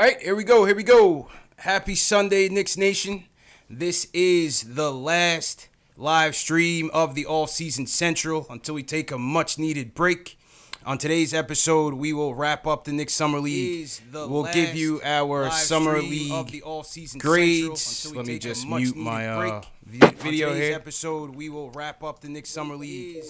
All right, here we go. Here we go. Happy Sunday, Knicks Nation. This is the last live stream of the All-Season Central until we take a much-needed break. On today's episode, we will wrap up the Knicks Summer League. We'll give you our Summer League of the All-Season grades. Let me just mute my video here. Episode, we will wrap up the Knicks Summer League.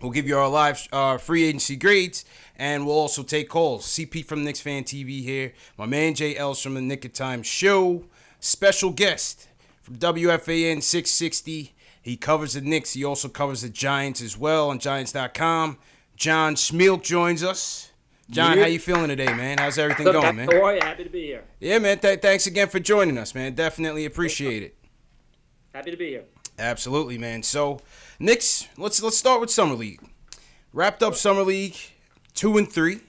We'll give you our live free agency grades, and we'll also take calls. CP from Knicks Fan TV here. My man Jay Els from the Knick of Time Show. Special guest from WFAN 660. He covers the Knicks. He also covers the Giants as well on Giants.com. John Schmeelk joins us. John, how you feeling today, man? How's everything going, man? How are you? Happy to be here. Yeah, man. Thanks again for joining us, man. Definitely appreciate it. Happy to be here. Absolutely, man. So, Knicks, let's start with Summer League. Wrapped up Summer League 2-3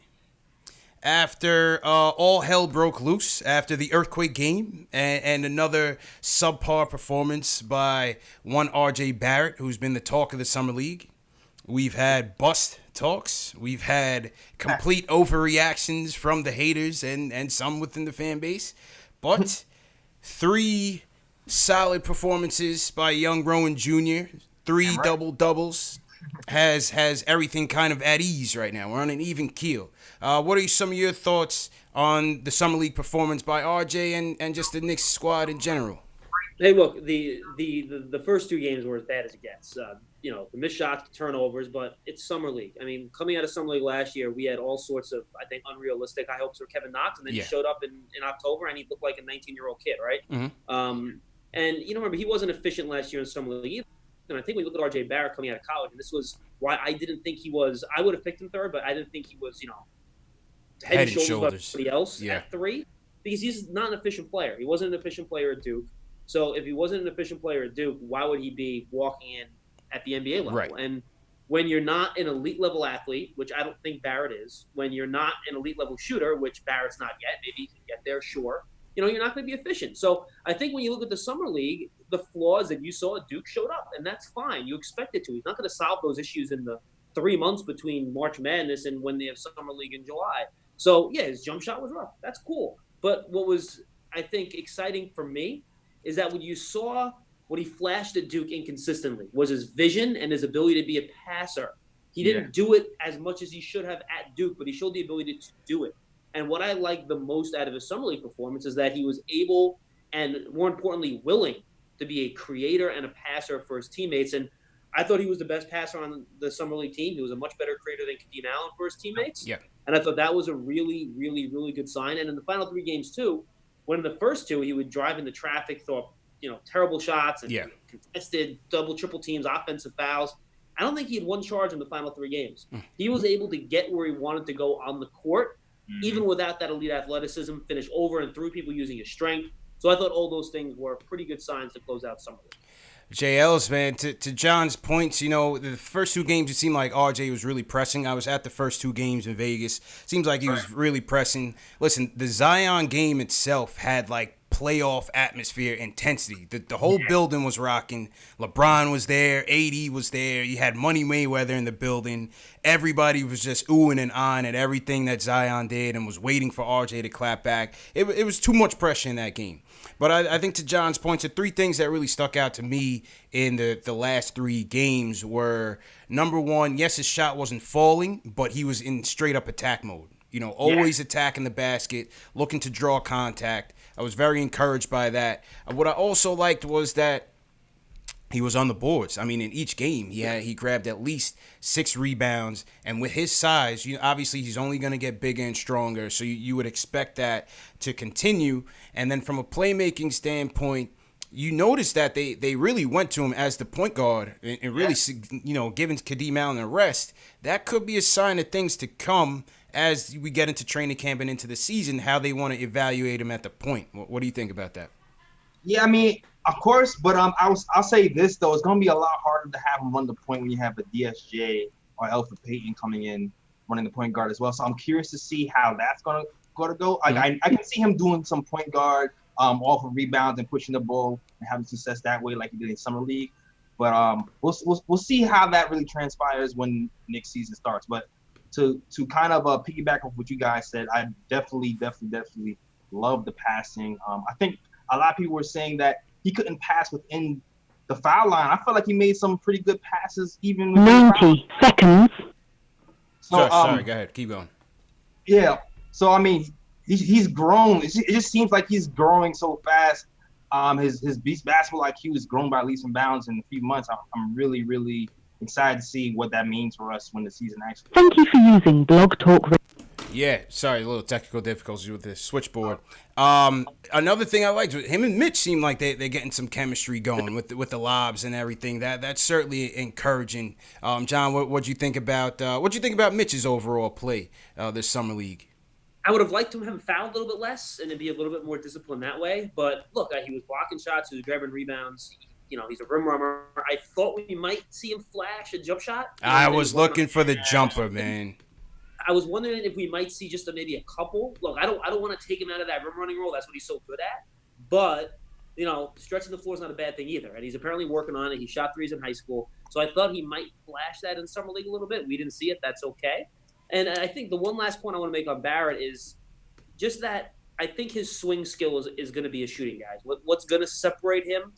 after all hell broke loose after the earthquake game and another subpar performance by one RJ Barrett, who's been the talk of the Summer League. We've had bust talks. We've had complete overreactions from the haters and some within the fan base. But three solid performances by young Rowan Jr., three double-doubles, has everything kind of at ease right now. We're on an even keel. What are some of your thoughts on the Summer League performance by RJ and just the Knicks squad in general? Hey, look, the first two games were as bad as it gets. The missed shots, turnovers, but it's Summer League. I mean, coming out of Summer League last year, we had all sorts of, I think, unrealistic high hopes for Kevin Knox, and then he showed up in October, and he looked like a 19-year-old kid, right? Mm-hmm. And, remember, he wasn't efficient last year in Summer League either. And I think we look at RJ Barrett coming out of college, and this was why I didn't think he was – I would have picked him third, but I didn't think he was, head and shoulders above everybody else at three, because he's not an efficient player. He wasn't an efficient player at Duke. So if he wasn't an efficient player at Duke, why would he be walking in at the NBA level? Right. And when you're not an elite-level athlete, which I don't think Barrett is, when you're not an elite-level shooter, which Barrett's not yet, maybe he can get there, sure, you're not going to be efficient. So I think when you look at the Summer League, the flaws that you saw at Duke showed up, and that's fine. You expect it to. He's not going to solve those issues in the 3 months between March Madness and when they have Summer League in July. So, yeah, his jump shot was rough. That's cool. But what was, I think, exciting for me is that when you saw what he flashed at Duke inconsistently was his vision and his ability to be a passer. He didn't do it as much as he should have at Duke, but he showed the ability to do it. And what I liked the most out of his Summer League performance is that he was able and, more importantly, willing to be a creator and a passer for his teammates. And I thought he was the best passer on the Summer League team. He was a much better creator than Kadeem Allen for his teammates. Yeah. And I thought that was a really, really, really good sign. And in the final 3 games, too, when in the first 2 he would drive into traffic, throw terrible shots and contested double, triple teams, offensive fouls. I don't think he had one charge in the final 3 games. He was able to get where he wanted to go on the court, even without that elite athleticism, finish over and through people using his strength. So I thought all those things were pretty good signs to close out Summer League. JL's, man, to John's points, the first 2 games, it seemed like RJ was really pressing. I was at the first 2 games in Vegas. Seems like he was really pressing. Listen, the Zion game itself had, playoff atmosphere intensity. The whole building was rocking. LeBron was there. AD was there. You had Money Mayweather in the building. Everybody was just oohing and ahhing at everything that Zion did and was waiting for RJ to clap back. It was too much pressure in that game. But I think to John's points, the 3 things that really stuck out to me in the last 3 games were, number one, yes, his shot wasn't falling, but he was in straight-up attack mode. Always attacking the basket, looking to draw contact. I was very encouraged by that. What I also liked was that he was on the boards. I mean, in each game, he grabbed at least 6 rebounds. And with his size, obviously he's only going to get bigger and stronger. So you would expect that to continue. And then from a playmaking standpoint, you notice that they really went to him as the point guard and really, giving Kadeem Allen a rest. That could be a sign of things to come as we get into training camp and into the season, how they want to evaluate him at the point. What do you think about that? Yeah, I mean, of course, but I'll say this, though. It's going to be a lot harder to have him run the point when you have a DSJ or Alpha Payton coming in running the point guard as well. So I'm curious to see how that's going to go. I can see him doing some point guard off of rebounds and pushing the ball and having success that way like he did in Summer League. But we'll see how that really transpires when next season starts. But to kind of piggyback off what you guys said, I definitely love the passing. I think a lot of people were saying that he couldn't pass within the foul line. I felt like he made some pretty good passes even within 90 seconds. So, sorry, go ahead. Keep going. Yeah. So, I mean, he's grown. It just seems like he's growing so fast. His basketball IQ has grown by leaps and bounds in a few months. I'm really, really excited to see what that means for us when the season actually. Thank you for using Blog Talk. Yeah, sorry, a little technical difficulties with the switchboard. Another thing I liked, him and Mitch seem like they're getting some chemistry going with the lobs and everything. That's certainly encouraging. John, what'd you think about Mitch's overall play this summer league? I would have liked to have him foul a little bit less and to be a little bit more disciplined that way. But look, he was blocking shots, he was grabbing rebounds. He's a rim runner. I thought we might see him flash a jump shot. I was looking for the jumper, man. I was wondering if we might see just maybe a couple. Look, I don't want to take him out of that rim running role. That's what he's so good at. But, stretching the floor is not a bad thing either. And he's apparently working on it. He shot threes in high school. So I thought he might flash that in Summer League a little bit. We didn't see it. That's okay. And I think the one last point I want to make on Barrett is just that I think his swing skill is going to be a shooting guy. What's going to separate him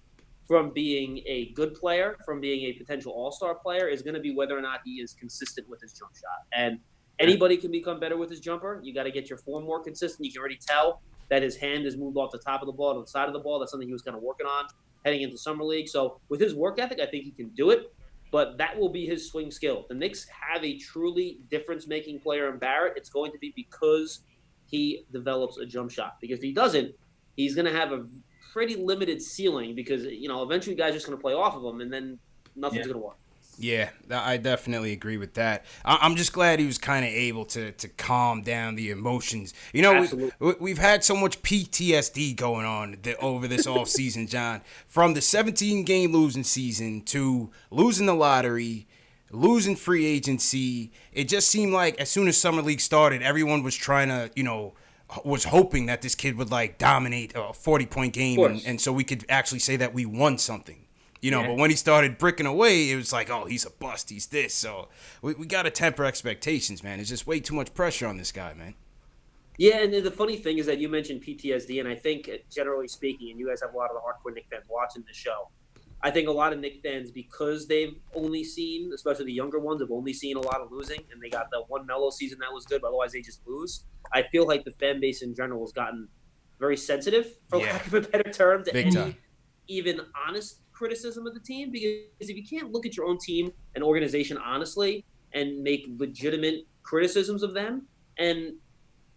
from being a good player, from being a potential all-star player, is going to be whether or not he is consistent with his jump shot. And anybody can become better with his jumper. You got to get your form more consistent. You can already tell that his hand has moved off the top of the ball to the side of the ball. That's something he was kind of working on heading into Summer League. So with his work ethic, I think he can do it. But that will be his swing skill. The Knicks have a truly difference-making player in Barrett. It's going to be because he develops a jump shot. Because if he doesn't, he's going to have a pretty limited ceiling because, eventually guys are just going to play off of him, and then nothing's going to work. Yeah, I definitely agree with that. I'm just glad he was kind of able to calm down the emotions. We've had so much PTSD going on over this offseason, John. From the 17-game losing season to losing the lottery, losing free agency, it just seemed like as soon as Summer League started, everyone was trying to, was hoping that this kid would, dominate a 40-point game, and so we could actually say that we won something. But when he started bricking away, it was like, oh, he's a bust, he's this. So we got to temper expectations, man. There's just way too much pressure on this guy, man. Yeah, and the funny thing is that you mentioned PTSD, and I think, generally speaking, and you guys have a lot of the hardcore Knicks fans watching the show, I think a lot of Knicks fans, because they've only seen, especially the younger ones, have only seen a lot of losing, and they got the one Melo season that was good, but otherwise they just lose. I feel like the fan base in general has gotten very sensitive, for lack of a better term, to any even honest criticism of the team, because if you can't look at your own team and organization honestly and make legitimate criticisms of them, and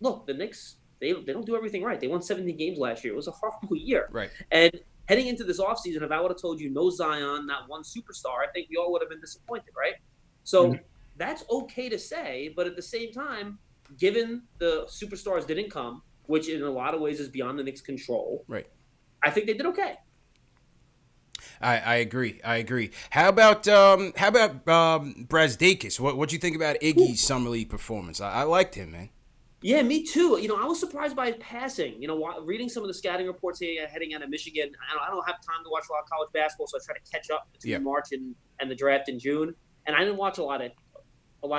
look, the Knicks, they don't do everything right. They won 17 games last year. It was a horrible year. Right. And heading into this offseason, if I would have told you no Zion, not one superstar, I think we all would have been disappointed, right? So that's okay to say, but at the same time, given the superstars didn't come, which in a lot of ways is beyond the Knicks' control, right? I think they did okay. I agree. How about Brazdeikis? What'd you think about Iggy's Summer League performance? I liked him, man. Yeah, me too. I was surprised by his passing. Reading some of the scouting reports heading out of Michigan, I don't have time to watch a lot of college basketball, so I try to catch up between March and the draft in June. And I didn't watch a lot of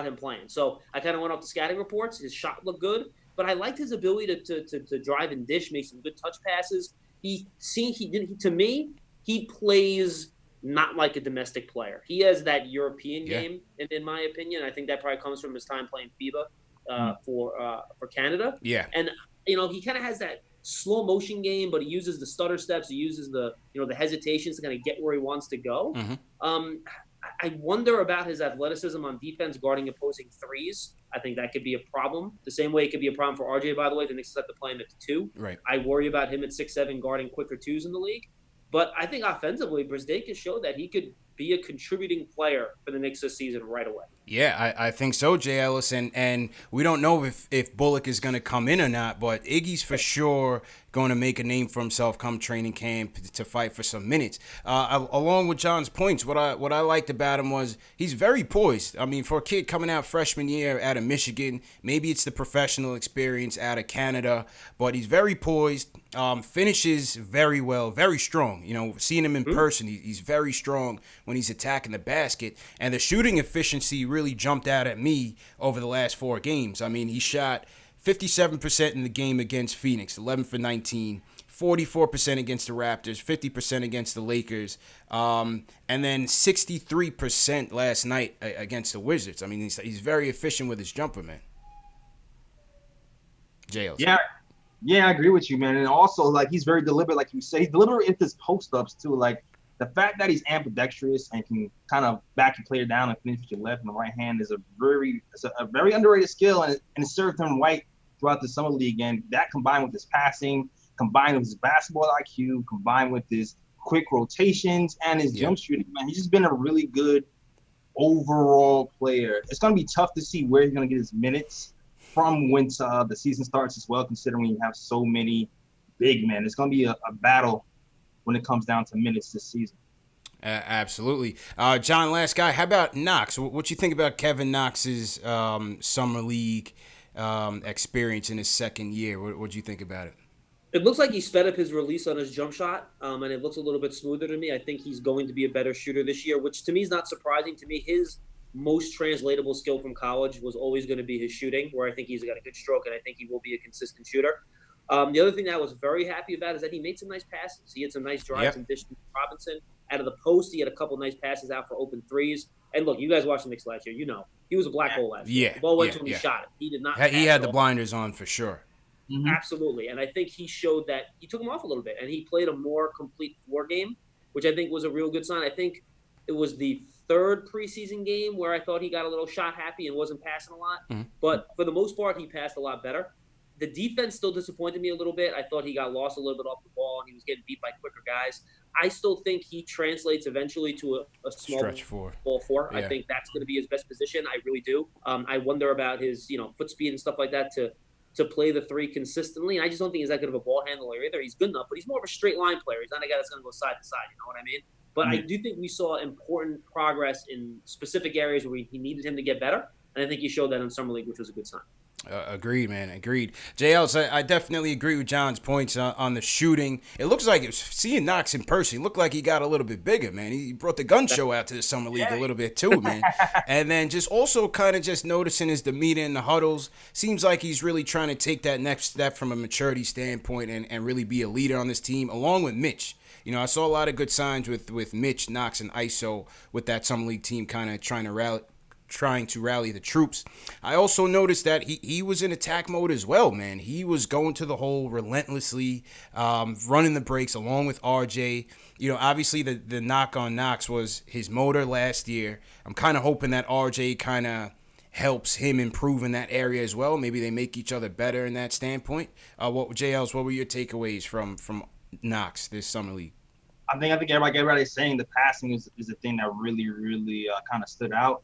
him playing. So I kind of went off the scouting reports. His shot looked good, but I liked his ability to drive and dish, make some good touch passes. To me, he plays not like a domestic player. He has that European game, in my opinion. I think that probably comes from his time playing FIBA for Canada. Yeah, and he kind of has that slow motion game, but he uses the stutter steps. He uses the hesitations to kind of get where he wants to go. Mm-hmm. I wonder about his athleticism on defense guarding opposing threes. I think that could be a problem. The same way it could be a problem for RJ, by the way. The Knicks have to play him at 2. Right. I worry about him at 6'7", guarding quicker 2s in the league. But I think offensively, Brazdeikis showed that he could be a contributing player for the Knicks this season right away. Yeah, I think so, Jay Ellis. And we don't know if Bullock is going to come in or not, but Iggy's for sure going to make a name for himself come training camp to fight for some minutes. Along with John's points, what I liked about him was he's very poised. I mean, for a kid coming out freshman year out of Michigan, maybe it's the professional experience out of Canada, but he's very poised, finishes very well, very strong. Seeing him in person, he's very strong. when he's attacking the basket. And the shooting efficiency really jumped out at me over the last 4 games. I mean, he shot 57% in the game against Phoenix, 11 for 19. 44% against the Raptors, 50% against the Lakers, and then 63% last night against the Wizards. I mean, he's very efficient with his jumper, man. JLs. Yeah, I agree with you, man. And also, like, he's very deliberate, like you say. He's deliberate in his post-ups, too. Like, the fact that he's ambidextrous and can kind of back your player down and finish with your left and the right hand is a very underrated skill, and it served him right throughout the summer league. And that combined with his passing, combined with his basketball IQ, combined with his quick rotations and his jump shooting, man, he's just been a really good overall player. It's going to be tough to see where he's going to get his minutes from when the season starts as well, considering you have so many big men. It's going to be a battle when it comes down to minutes this season. Absolutely. John, last guy, how about Knox? What you think about Kevin Knox's summer league experience in his second year? What do you think about it? It looks like he sped up his release on his jump shot, and it looks a little bit smoother to me. I think he's going to be a better shooter this year, which to me is not surprising. To me, his most translatable skill from college was always going to be his shooting, where I think he's got a good stroke, and I think he will be a consistent shooter. The other thing that I was very happy about is that he made some nice passes. He had some nice drives and dishes to Robinson. Out of the post, he had a couple nice passes out for open threes. And look, you guys watched the Knicks last year. You know, he was a black hole last year. The ball went to him, he shot it. He did not. He had the blinders on for sure. Mm-hmm. Absolutely. And I think he showed that he took him off a little bit, and he played a more complete floor game, which I think was a real good sign. I think it was the third preseason game where I thought he got a little shot happy and wasn't passing a lot. Mm-hmm. But for the most part, he passed a lot better. The defense still disappointed me a little bit. I thought he got lost a little bit off the ball, and he was getting beat by quicker guys. I still think he translates eventually to a small stretch four. Ball four. Yeah. I think that's going to be his best position. I really do. I wonder about his, foot speed and stuff like that to play the three consistently. And I just don't think he's that good of a ball handler either. He's good enough, but he's more of a straight line player. He's not a guy that's going to go side to side. You know what I mean? But I do think we saw important progress in specific areas where he needed him to get better. And I think he showed that in Summer League, which was a good sign. Agreed, man. Agreed. JL, I definitely agree with John's points on the shooting. It looks like seeing Knox in person, it looked like he got a little bit bigger, man. He brought the gun show out to the Summer League a little bit too, man. And then just also kind of just noticing his demeanor in the huddles. Seems like he's really trying to take that next step from a maturity standpoint and really be a leader on this team, along with Mitch. I saw a lot of good signs with Mitch, Knox, and ISO with that Summer League team kind of trying to rally the troops. I also noticed that he was in attack mode as well, man. He was going to the hole relentlessly, running the breaks along with RJ. Obviously the knock on Knox was his motor last year. I'm kind of hoping that RJ kind of helps him improve in that area as well. Maybe they make each other better in that standpoint. What were your takeaways from Knox this summer league? I think everybody's saying the passing is the thing that really, really kind of stood out.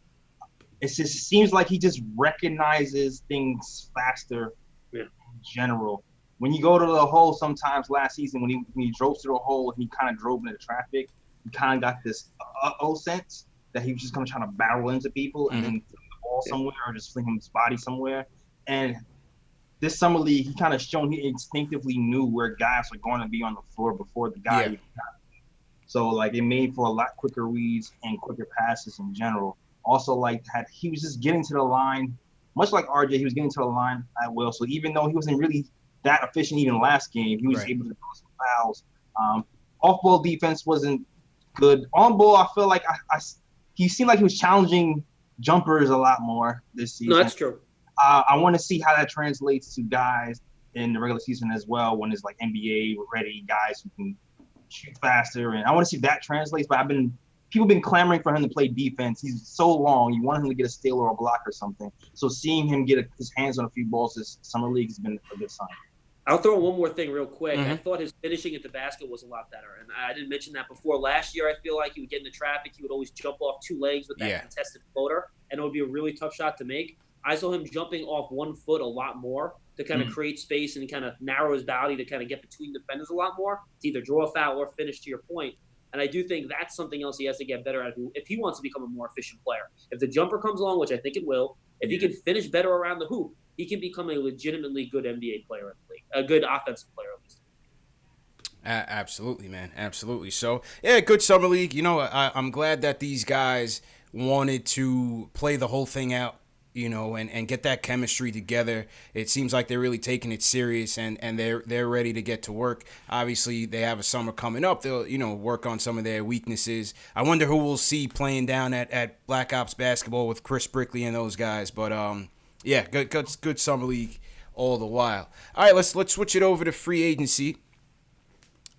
It just seems like he just recognizes things faster in general. When you go to the hole sometimes last season, when he drove to the hole and he kind of drove into traffic, he kind of got this sense that he was just going to try to barrel into people and then fling the ball somewhere or just fling his body somewhere. And this summer league, he kind of shown he instinctively knew where guys were going to be on the floor before the guy even got there. So, like, it made for a lot quicker reads and quicker passes in general. Also, he was just getting to the line, much like RJ, he was getting to the line at will. So even though he wasn't really that efficient even last game, he was able to draw some fouls. Off-ball defense wasn't good. On-ball, I feel like he seemed like he was challenging jumpers a lot more this season. No, that's true. I want to see how that translates to guys in the regular season as well, when it's like NBA-ready guys who can shoot faster. And I want to see if that translates, but people have been clamoring for him to play defense. He's so long. You want him to get a steal or a block or something. So seeing him get his hands on a few balls this summer league has been a good sign. I'll throw in one more thing real quick. I thought his finishing at the basket was a lot better. And I didn't mention that before. Last year, I feel like he would get into traffic. He would always jump off two legs with that contested floater, and it would be a really tough shot to make. I saw him jumping off 1 foot a lot more to kind of create space and kind of narrow his body to kind of get between defenders a lot more, to either draw a foul or finish, to your point. And I do think that's something else he has to get better at if he wants to become a more efficient player. If the jumper comes along, which I think it will, if he can finish better around the hoop, he can become a legitimately good NBA player in the league, a good offensive player at least. Absolutely, man. Absolutely. So, yeah, good summer league. I'm glad that these guys wanted to play the whole thing out, and get that chemistry together. It seems like they're really taking it serious, and they're ready to get to work. Obviously, they have a summer coming up. They'll, work on some of their weaknesses. I wonder who we'll see playing down at Black Ops basketball with Chris Brickley and those guys. But yeah, good summer league all the while. All right, let's switch it over to free agency.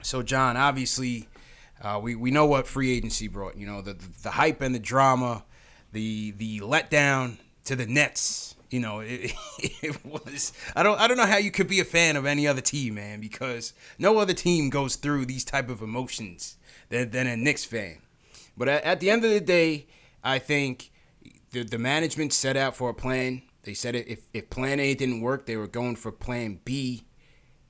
So, John, obviously, we know what free agency brought. The hype and the drama, the letdown to the Nets. It was. I don't know how you could be a fan of any other team, man, because no other team goes through these type of emotions than a Knicks fan. But at the end of the day, I think the management set out for a plan. They said if Plan A didn't work, they were going for Plan B.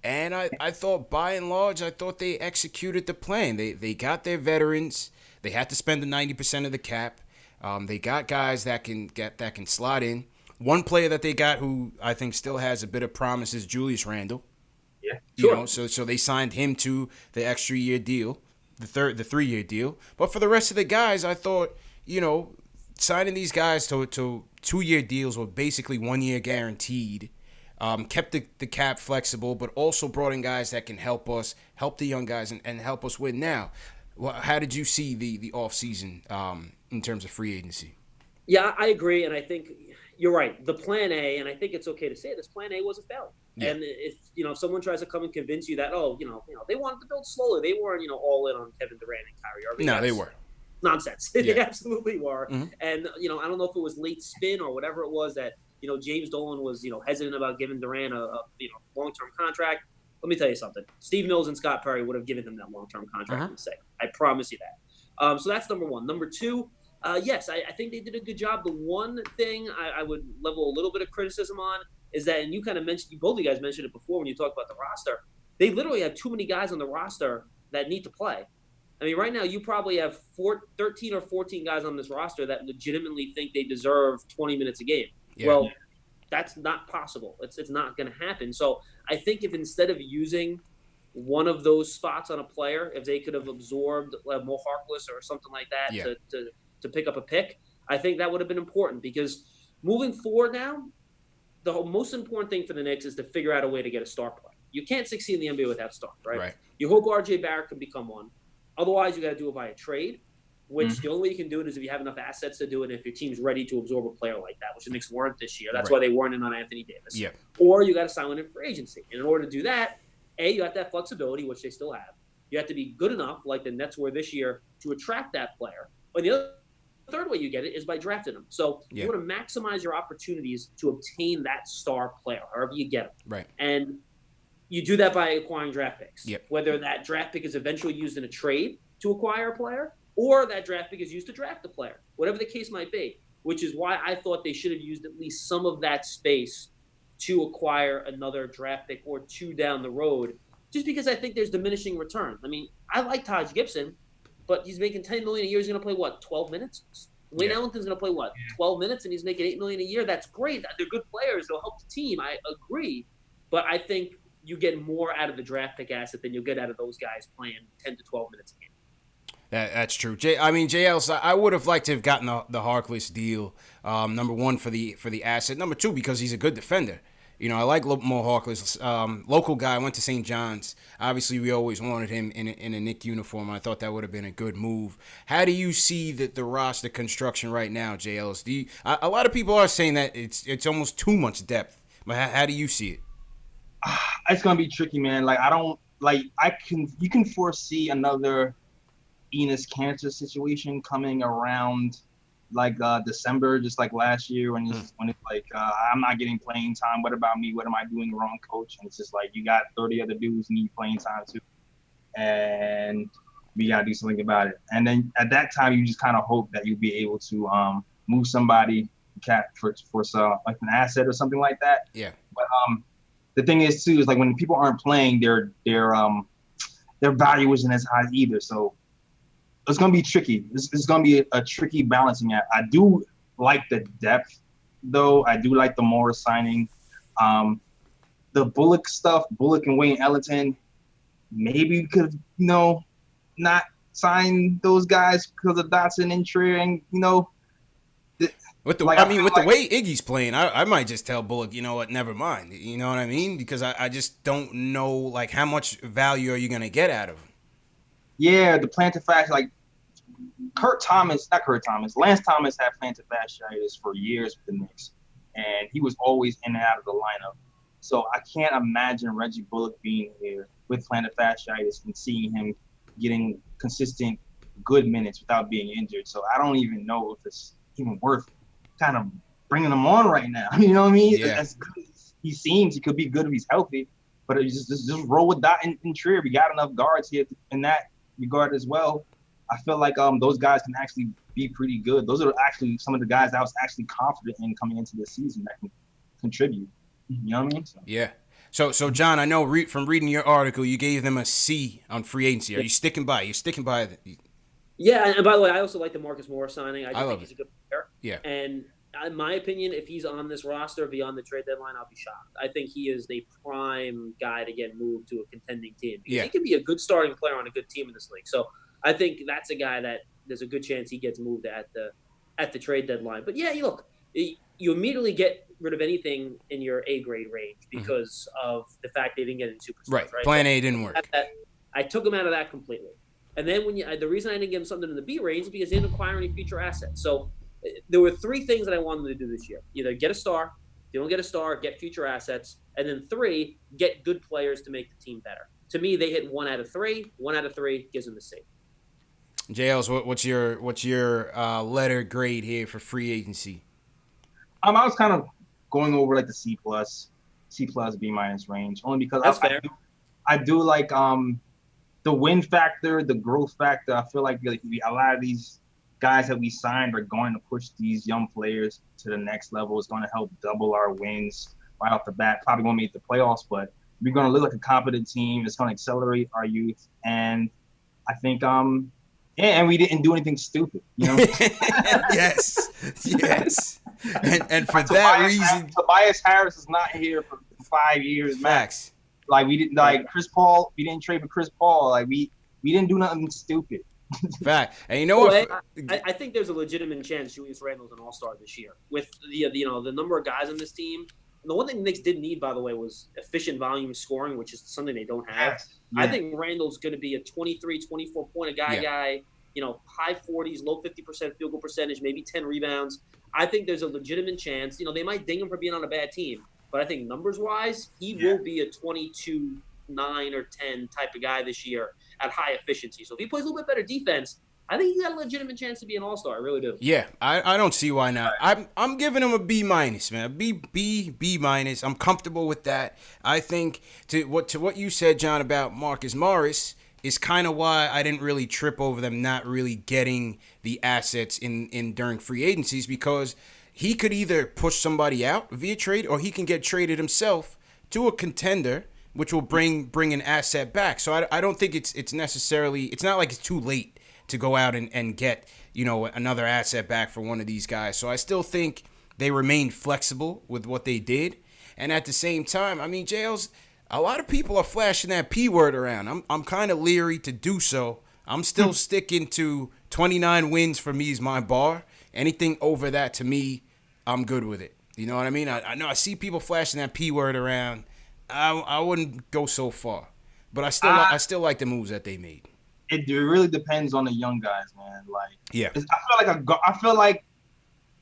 And I thought, by and large, they executed the plan. They got their veterans. They had to spend the 90% of the cap. They got guys that can slot in. One player that they got who I think still has a bit of promise is Julius Randle. Yeah, sure. So they signed him to the extra year deal, the 3-year deal. But for the rest of the guys, I thought, signing these guys to 2-year deals were basically 1 year guaranteed. Kept the cap flexible, but also brought in guys that can help us, help the young guys, and help us win now. Well, how did you see the offseason in terms of free agency? Yeah, I agree, and I think you're right. The Plan A, and I think it's okay to say this, Plan A was a failure. Yeah. And if someone tries to come and convince you that they wanted to build slowly, they weren't all in on Kevin Durant and Kyrie Irving. No, they were. Nonsense. Yeah. They absolutely were. Mm-hmm. And I don't know if it was late spin or whatever it was that James Dolan was hesitant about giving Durant a long-term contract. Let me tell you something. Steve Mills and Scott Perry would have given him that long-term contract in a second. I promise you that. So that's number one. Number two, yes, I think they did a good job. The one thing I would level a little bit of criticism on is that, and you kind of mentioned, both of you guys mentioned it before when you talked about the roster, they literally have too many guys on the roster that need to play. I mean, right now you probably have 13 or 14 guys on this roster that legitimately think they deserve 20 minutes a game. Yeah. Well, that's not possible. It's not going to happen. So I think if instead of using one of those spots on a player, if they could have absorbed Mo Harkless or something like that to pick up a pick, I think that would have been important, because moving forward now, the most important thing for the Knicks is to figure out a way to get a star player. You can't succeed in the NBA without stars, right? You hope RJ Barrett can become one. Otherwise, you got to do it via trade, which the only way you can do it is if you have enough assets to do it, if your team's ready to absorb a player like that, which the Knicks weren't this year. That's why they weren't in on Anthony Davis. Yeah. Or you got to sign one in free agency. And in order to do that, you got that flexibility, which they still have. You have to be good enough, like the Nets were this year, to attract that player. But the third way you get it is by drafting them. So you want to maximize your opportunities to obtain that star player, however you get them. Right. And you do that by acquiring draft picks. Yep. Whether that draft pick is eventually used in a trade to acquire a player, or that draft pick is used to draft a player, whatever the case might be, which is why I thought they should have used at least some of that space to acquire another draft pick or two down the road, just because I think there's diminishing returns. I mean, I like Taj Gibson, but he's making $10 million a year. He's going to play, 12 minutes? Wayne Ellington's going to play, 12 minutes, and he's making $8 million a year? That's great. They're good players. They'll help the team. I agree. But I think you get more out of the draft pick asset than you'll get out of those guys playing 10 to 12 minutes a game. That's true. JL, I would have liked to have gotten the Harkless deal. Number one, for the asset. Number two, because he's a good defender. I like Mo Harkless. Local guy, went to St. John's. Obviously, we always wanted him in a Knick uniform. I thought that would have been a good move. How do you see the roster construction right now, JLs? A lot of people are saying that it's almost too much depth. But how do you see it? It's gonna be tricky, man. You can foresee another Enos Cancer situation coming around December, just like last year when it's like I'm not getting playing time. What about me? What am I doing wrong, coach? And it's just like you got 30 other dudes need playing time too, and we gotta do something about it. And then at that time, you just kind of hope that you'll be able to move somebody for like an asset or something like that. Yeah. But the thing is too is like when people aren't playing, their value isn't as high either. So it's going to be tricky. It's going to be a tricky balancing act. I do like the depth, though. I do like the Morris signing. The Bullock stuff, Bullock and Wayne Ellington, maybe we could, not sign those guys because of Dotson and Trier, and With the, like I mean, with the way Iggy's playing, I might just tell Bullock, you know what, never mind. You know what I mean? Because I just don't know, like, how much value are you going to get out of him? Yeah, the plantar fasciitis, like Lance Thomas had plantar fasciitis for years with the Knicks, and he was always in and out of the lineup. So I can't imagine Reggie Bullock being here with plantar fasciitis and seeing him getting consistent good minutes without being injured. So I don't even know if it's even worth kind of bringing him on right now. You know what I mean? Yeah. As good as he seems, he could be good if he's healthy, but it's just roll with Dot and Trier. We got enough guards here in that regard as well. I feel like those guys can actually be pretty good. Those are actually some of the guys that I was actually confident in coming into this season that can contribute. You know what I mean? Yeah. So John, I know from reading your article, you gave them a C on free agency. Are you sticking by? You're sticking by the. Yeah, and by the way, I also like the Marcus Morris signing. I think he's a good player. Yeah. And in my opinion, if he's on this roster beyond the trade deadline, I'll be shocked. I think he is the prime guy to get moved to a contending team. Because he can be a good starting player on a good team in this league. So I think that's a guy that there's a good chance he gets moved at the trade deadline. But yeah, look, you immediately get rid of anything in your A grade range because of the fact they didn't get in superstars. Right. Plan A didn't work. I took him out of that completely. And then the reason I didn't give him something in the B range is because they didn't acquire any future assets. So there were three things that I wanted them to do this year: either get a star, if you don't get a star, get future assets, and then three, get good players to make the team better. To me, they hit 1 out of 3. 1 out of 3 gives them a C. JL's, what's your letter grade here for free agency? I was kind of going over like the C+, B- range, only because I do like the win factor, the growth factor. I feel like a lot of these guys that we signed are going to push these young players to the next level. It's going to help double our wins right off the bat. Probably won't make the playoffs, but we're going to look like a competent team. It's going to accelerate our youth, and I think and we didn't do anything stupid, Yes. And for that reason, Tobias Harris is not here for 5 years max. Like we didn't Chris Paul. We didn't trade for Chris Paul. Like we didn't do nothing stupid. Fact. And you know what? I think there's a legitimate chance Julius Randle's an all-star this year with the number of guys on this team. And the one thing the Knicks did need, by the way, was efficient volume scoring, which is something they don't have. Yes. Yeah. I think Randle's going to be a 23, 24 point a guy. High 40s, low 50% field goal percentage, maybe 10 rebounds. I think there's a legitimate chance. They might ding him for being on a bad team. But I think numbers-wise, he will be a 22, 9, or 10 type of guy this year at high efficiency. So if he plays a little bit better defense, I think he's got a legitimate chance to be an all-star. I really do. Yeah, I don't see why not. I'm giving him a B-, man. A B-. I'm comfortable with that. I think to what you said, John, about Marcus Morris is kind of why I didn't really trip over them not really getting the assets in during free agencies, because he could either push somebody out via trade or he can get traded himself to a contender, which will bring an asset back. So I don't think it's necessarily, it's not like it's too late to go out and get, another asset back for one of these guys. So I still think they remained flexible with what they did. And at the same time, I mean, JL's, a lot of people are flashing that P word around. I'm kind of leery to do so. I'm still sticking to 29 wins for me is my bar. Anything over that, to me, I'm good with it. You know what I mean? I know I see people flashing that P word around. I wouldn't go so far, but I still like the moves that they made. It really depends on the young guys, man. Yeah, I feel like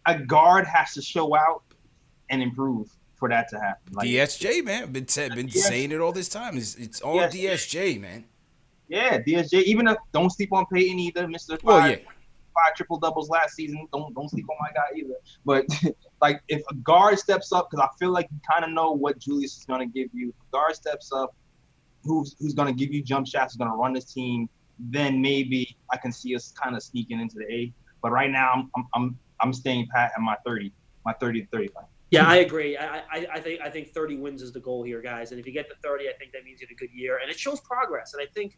a guard has to show out and improve for that to happen. DSJ, man, been saying it all this time. It's all DSJ, man. Yeah, DSJ. Even if don't sleep on Peyton either, Mr. 5 triple doubles last season. Don't sleep on my guy either. But if a guard steps up, because I feel like you kind of know what Julius is going to give you. If a guard steps up, who's going to give you jump shots, who's going to run this team, then maybe I can see us kind of sneaking into the A. But right now, I'm staying pat at my 30 to 35. Yeah, I agree. I think 30 wins is the goal here, guys. And if you get to 30, I think that means you had a good year, and it shows progress. And I think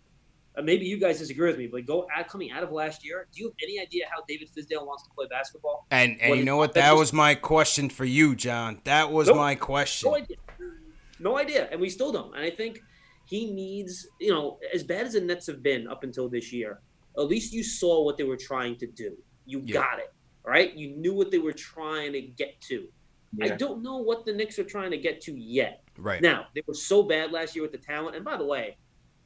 maybe you guys disagree with me, but coming out of last year, do you have any idea how David Fizdale wants to play basketball? And you know what? That was my question for you, John. That was my question. No idea. And we still don't. And I think, he needs, as bad as the Nets have been up until this year, at least you saw what they were trying to do. You got it, right? You knew what they were trying to get to. I don't know what the Knicks are trying to get to yet. Right. Now, they were so bad last year with the talent. And by the way,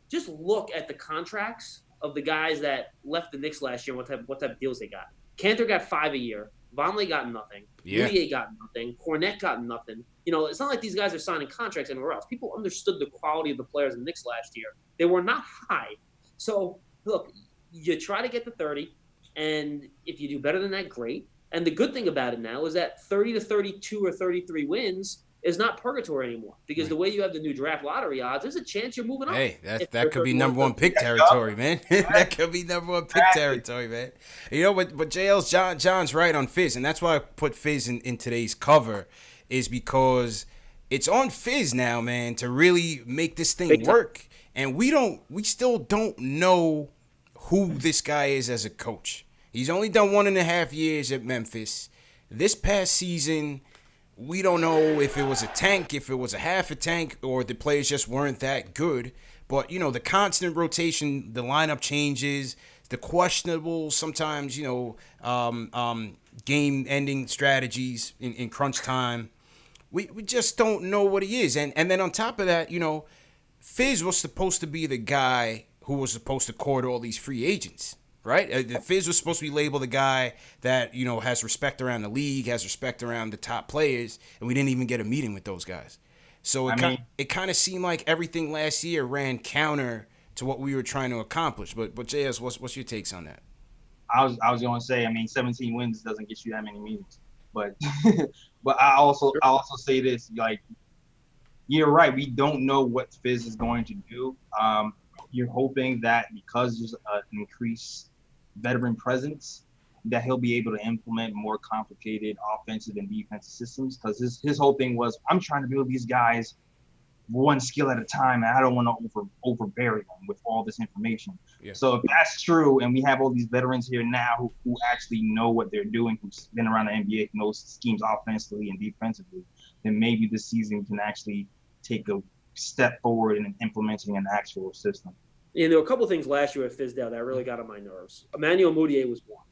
just look at the contracts of the guys that left the Knicks last year and what type of deals they got. Cantor got 5 a year. Vonleh got nothing. Moutier got nothing. Cornette got nothing. It's not like these guys are signing contracts anywhere else. People understood the quality of the players in the Knicks last year. They were not high. So, look, you try to get to 30, and if you do better than that, great. And the good thing about it now is that 30 to 32 or 33 wins is not purgatory anymore, because the way you have the new draft lottery odds, there's a chance you're moving up. Hey, that could be number one pick territory, man. That could be number one pick territory, man. But John's right on Fizz, and that's why I put Fizz in today's cover, is because it's on Fizz now, man, to really make this thing work. And we still don't know who this guy is as a coach. He's only done 1.5 years at Memphis. This past season, we don't know if it was a tank, if it was a half a tank, or the players just weren't that good. But, the constant rotation, the lineup changes, the questionable, sometimes, game-ending strategies in crunch time. We just don't know what he is. And then on top of that, Fizz was supposed to be the guy who was supposed to court all these free agents. Right? Fizz was supposed to be labeled the guy that, has respect around the league, has respect around the top players, and we didn't even get a meeting with those guys. So it kind of seemed like everything last year ran counter to what we were trying to accomplish. But JS, what's your takes on that? I was going to say, 17 wins doesn't get you that many meetings. But but I also say this, like, you're right. We don't know what Fizz is going to do. You're hoping that because there's an increased veteran presence, that he'll be able to implement more complicated offensive and defensive systems. Because his whole thing was, I'm trying to build these guys one skill at a time, and I don't want to overbury them with all this information. Yeah. So if that's true, and we have all these veterans here now who actually know what they're doing, who's been around the NBA, who knows schemes offensively and defensively, then maybe this season can actually take a step forward in implementing an actual system. And there were a couple of things last year at Fizdale that really got on my nerves. Emmanuel Moutier was one.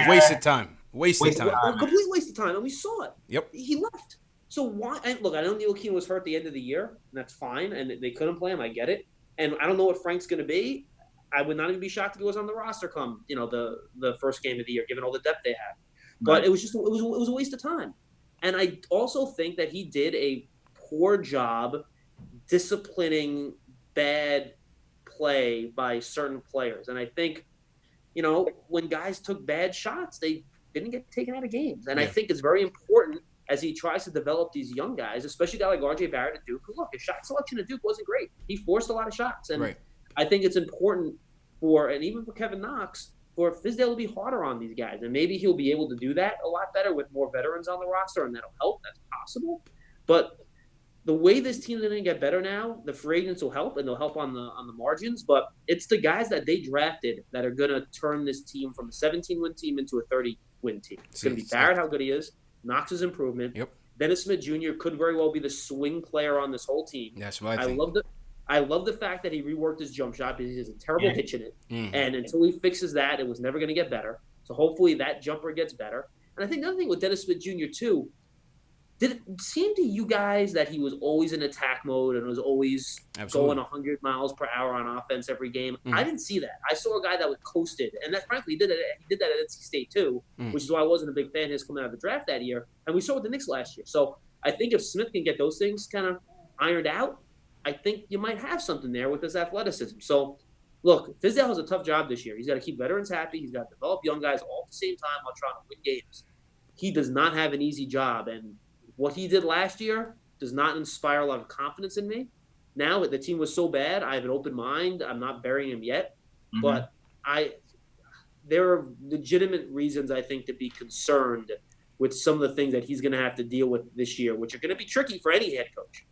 Wasted time. Wasted time. A complete waste of time, and we saw it. Yep. He left. So why? And look, I know Neil Keane was hurt at the end of the year, and that's fine, and they couldn't play him. I get it. And I don't know what Frank's going to be. I would not even be shocked if he was on the roster come, the first game of the year, given all the depth they had. But it was just it was a waste of time. And I also think that he did a poor job disciplining bad play by certain players. And I think, when guys took bad shots, they didn't get taken out of games. And I think it's very important as he tries to develop these young guys, especially a guy like RJ Barrett at Duke. Look, his shot selection at Duke wasn't great. He forced a lot of shots. And I think it's important and even for Kevin Knox, for Fizdale to be harder on these guys. And maybe he'll be able to do that a lot better with more veterans on the roster, and that'll help. That's possible. But the way this team is going to get better now, the free agents will help, and they'll help on the margins. But it's the guys that they drafted that are going to turn this team from a 17-win team into a 30-win team. It's going to be Barrett, how good he is, Knox's improvement. Yep. Dennis Smith Jr. could very well be the swing player on this whole team. That's what I think. I love the fact that he reworked his jump shot, because he has a terrible hitch in it. And until he fixes that, it was never going to get better. So hopefully that jumper gets better. And I think another thing with Dennis Smith Jr. too, did it seem to you guys that he was always in attack mode and was always going 100 miles per hour on offense every game? I didn't see that. I saw a guy that was coasted, and that frankly he did that at NC State too, which is why I wasn't a big fan of his coming out of the draft that year. And we saw it with the Knicks last year. So I think if Smith can get those things kind of ironed out, I think you might have something there with his athleticism. So look, Fizdale has a tough job this year. He's got to keep veterans happy. He's got to develop young guys all at the same time while trying to win games. He does not have an easy job, and what he did last year does not inspire a lot of confidence in me. Now that the team was so bad, I have an open mind. I'm not burying him yet, but there are legitimate reasons, I think, to be concerned with some of the things that he's going to have to deal with this year, which are going to be tricky for any head coach.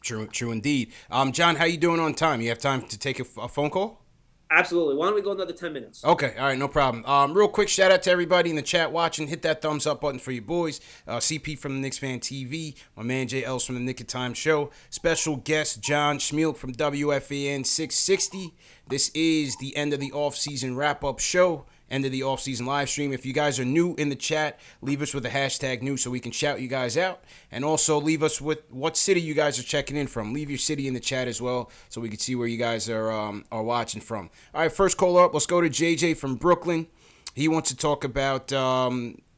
True indeed. John, how you doing on time? You have time to take a phone call? Absolutely. Why don't we go another 10 minutes? Okay, all right, no problem. Real quick shout out to everybody in the chat watching. Hit that thumbs up button for your boys. CP from the Knicks Fan TV, my man Jay Els from the Nick of Time Show. Special guest John Schmeelk from WFAN 660. This is the end of the off-season wrap-up show. End of the off-season live stream. If you guys are new in the chat, leave us with a hashtag new so we can shout you guys out. And also leave us with what city you guys are checking in from. Leave your city in the chat as well so we can see where you guys are watching from. All right, first caller up. Let's go to JJ from Brooklyn. He wants to talk about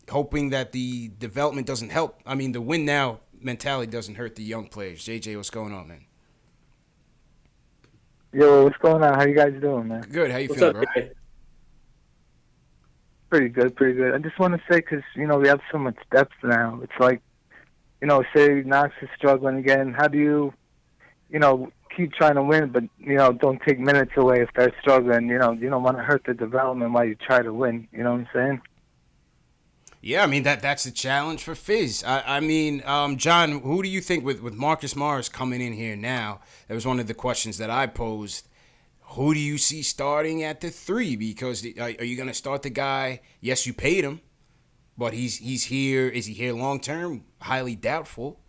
hoping that the development doesn't help. I mean, the win now mentality doesn't hurt the young players. JJ, what's going on, man? Yo, what's going on? How you guys doing, man? Good. How you What's feeling, up, bro? Jay? Pretty good, pretty good. I just want to say, because, we have so much depth now. It's like, say Knox is struggling again. How do you, keep trying to win, but, don't take minutes away if they're struggling? You don't want to hurt the development while you try to win. You know what I'm saying? Yeah, I mean, that's a challenge for Fizz. I mean, John, who do you think with Marcus Morris coming in here now? That was one of the questions that I posed. Who do you see starting at the 3? Because are you going to start the guy? Yes, you paid him, but he's here. Is he here long term? Highly doubtful.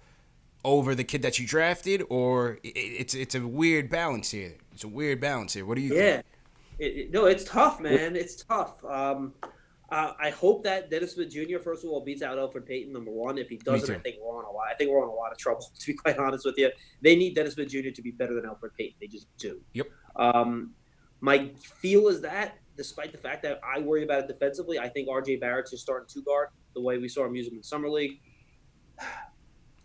Over the kid that you drafted, or it's a weird balance here. It's a weird balance here. What do you think? No, it's tough, man. It's tough. I hope that Dennis Smith Jr. first of all beats out Elfrid Payton, number one. If he doesn't, I think we're on a lot of trouble. To be quite honest with you, they need Dennis Smith Jr. to be better than Elfrid Payton. They just do. Yep. My feel is that, despite the fact that I worry about it defensively, I think R.J. Barrett's your starting 2-guard, the way we saw him use him in Summer League.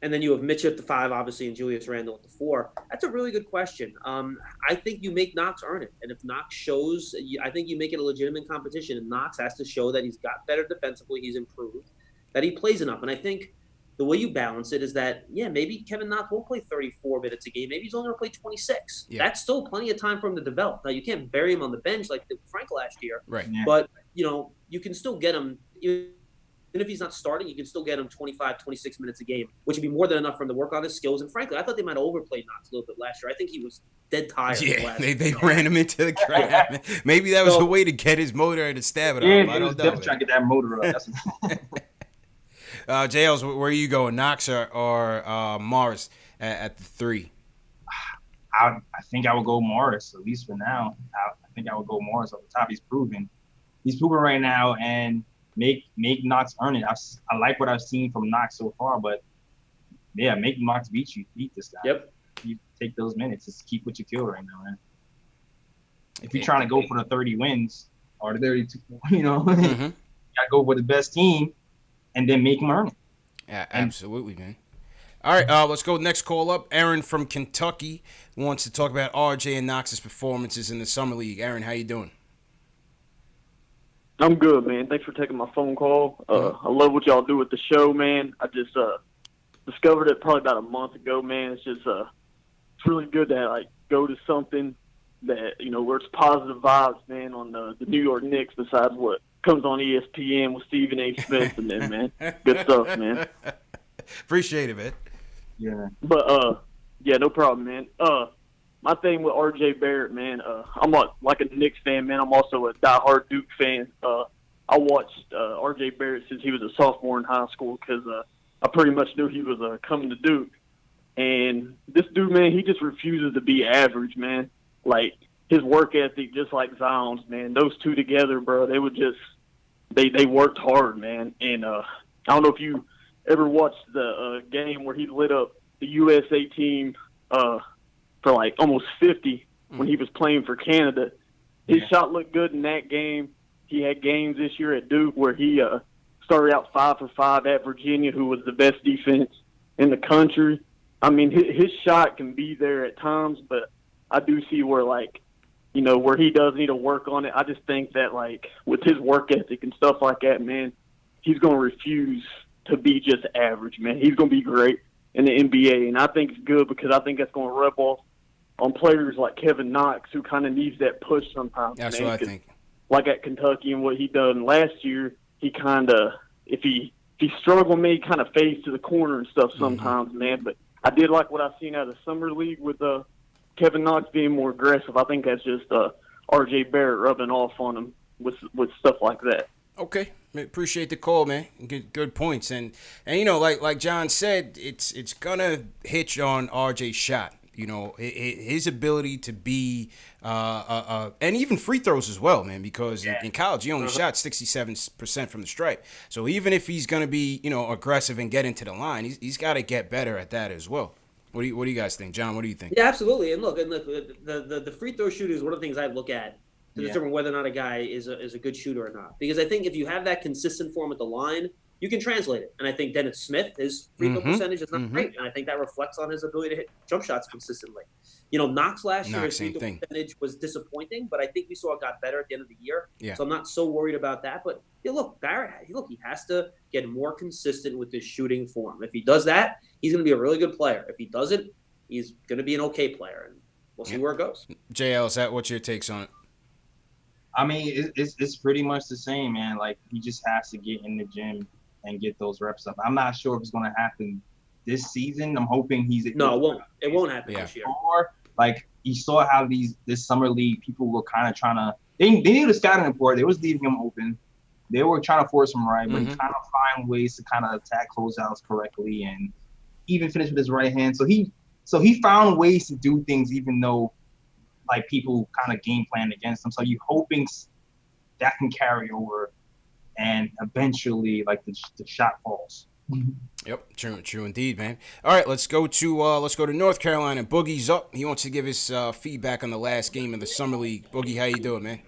And then you have Mitch at the 5, obviously, and Julius Randle at the 4. That's a really good question. I think you make Knox earn it. And if Knox shows, I think you make it a legitimate competition. And Knox has to show that he's got better defensively, he's improved, that he plays enough. And I think the way you balance it is that, maybe Kevin Knox won't play 34 minutes a game. Maybe he's only going to play 26. Yeah. That's still plenty of time for him to develop. Now, you can't bury him on the bench like Frank last year. Right. Yeah. But, you can still get him – even if he's not starting, you can still get him 25, 26 minutes a game, which would be more than enough for him to work on his skills. And frankly, I thought they might have overplayed Knox a little bit last year. I think he was dead tired. Yeah, they ran him into the ground. Maybe that was a way to get his motor and to stab it up. I don't know. Definitely trying to get that motor up. JLs, where are you going, Knox or Morris at the 3? I think I would go Morris, at least for now. I think I would go Morris off the top. He's proven right now, and make Knox earn it. I like what I've seen from Knox so far, but yeah, make Knox beat this guy. Yep. You take those minutes. Just keep what you feel right now, man. If you're trying to go for the 30 wins or the 32, you gotta go with the best team and then make them earn it. Yeah, absolutely, man. All right, let's go next call up. Aaron from Kentucky wants to talk about RJ and Knox's performances in the Summer League. Aaron, how you doing? I'm good, man. Thanks for taking my phone call. I love what y'all do with the show, man. I just discovered it probably about a month ago, man. It's just it's really good to go to something that where it's positive vibes, man, on the New York Knicks. Besides what comes on ESPN with Stephen A. Smith and them, man. Good stuff, man. Appreciate it, man. Yeah. But yeah, no problem, man. My thing with R.J. Barrett, man, I'm like a Knicks fan, man. I'm also a diehard Duke fan. I watched R.J. Barrett since he was a sophomore in high school because I pretty much knew he was coming to Duke. And this dude, man, he just refuses to be average, man. Like, his work ethic, just like Zion's, man. Those two together, bro, they would just they worked hard, man. And I don't know if you ever watched the game where he lit up the USA team for like almost 50 when he was playing for Canada. His shot looked good in that game. He had games this year at Duke where he started out 5 for 5 at Virginia, who was the best defense in the country. I mean, his shot can be there at times, but I do see where, where he does need to work on it. I just think that, with his work ethic and stuff like that, man, he's going to refuse to be just average, man. He's going to be great in the NBA, and I think it's good because I think that's going to rub off on players like Kevin Knox, who kind of needs that push sometimes. That's man, what I think. Like at Kentucky and what he done last year, he kind of, if he struggled, man, he kind of fades to the corner and stuff sometimes, man. But I did like what I've seen out of the Summer League with Kevin Knox being more aggressive. I think that's just R.J. Barrett rubbing off on him with stuff like that. Okay, appreciate the call, man. Good points, and like John said, it's gonna hitch on RJ's shot. His ability to be, and even free throws as well, man. Because in college, he only shot 67% from the stripe. So even if he's gonna be, aggressive and get into the line, he's got to get better at that as well. What do you guys think, John? What do you think? Yeah, absolutely. And look, the free throw shooter is one of the things I look at to determine whether or not a guy is a good shooter or not. Because I think if you have that consistent form at the line, you can translate it. And I think Dennis Smith, his free throw percentage is not great. And I think that reflects on his ability to hit jump shots consistently. Knox last year, his free throw percentage was disappointing, but I think we saw it got better at the end of the year. Yeah. So I'm not so worried about that. But look, Barrett, he has to get more consistent with his shooting form. If he does that, he's going to be a really good player. If he doesn't, he's going to be an okay player. And we'll see where it goes. JL, what's your takes on it? I mean, it's pretty much the same, man. Like, he just has to get in the gym and get those reps up. I'm not sure if it's going to happen this season. I'm hoping No, it won't. It won't happen this year. Or, like, you saw how this summer league, people were kind of trying to – they needed a scouting report. They was leaving him open. They were trying to force him right, but he kind of find ways to kind of attack closeouts correctly and even finish with his right hand. So he found ways to do things even though, like, people kind of game plan against him. So you're hoping that can carry over and eventually, like, the shot falls. Yep, true indeed, man. All right, let's go to North Carolina. Boogie's up. He wants to give his feedback on the last game of the summer league. Boogie, how you doing, man?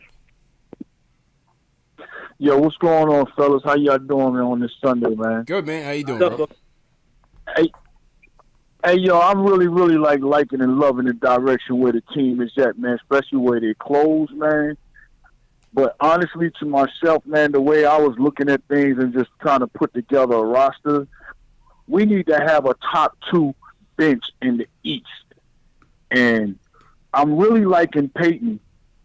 Yo, what's going on, fellas? How y'all doing, man, on this Sunday, man? Good, man. How you doing, bro? Hey, yo, I'm really, really liking and loving the direction where the team is at, man, especially where they close, man. But honestly, to myself, man, the way I was looking at things and just trying to put together a roster, we need to have a top 2 bench in the East. And I'm really liking Peyton,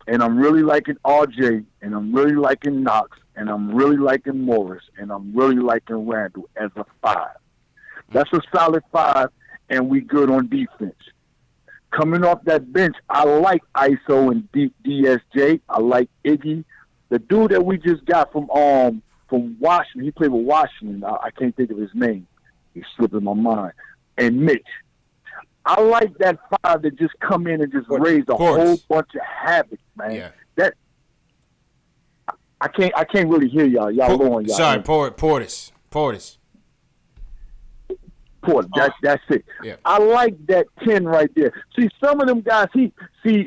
and I'm really liking RJ, and I'm really liking Knox, and I'm really liking Morris, and I'm really liking Randall as a 5. That's a solid 5, and we good on defense. Coming off that bench, I like ISO and DSJ. I like Iggy. The dude that we just got from Washington, he played with Washington. I can't think of his name. He's slipping my mind. And Mitch. I like that 5 that just come in and just raise a whole bunch of havoc, man. Yeah. That I can't really hear y'all. Y'all going, y'all. Sorry, Portis. That's it. Yeah. I like that 10 right there. See, some of them guys, Fizz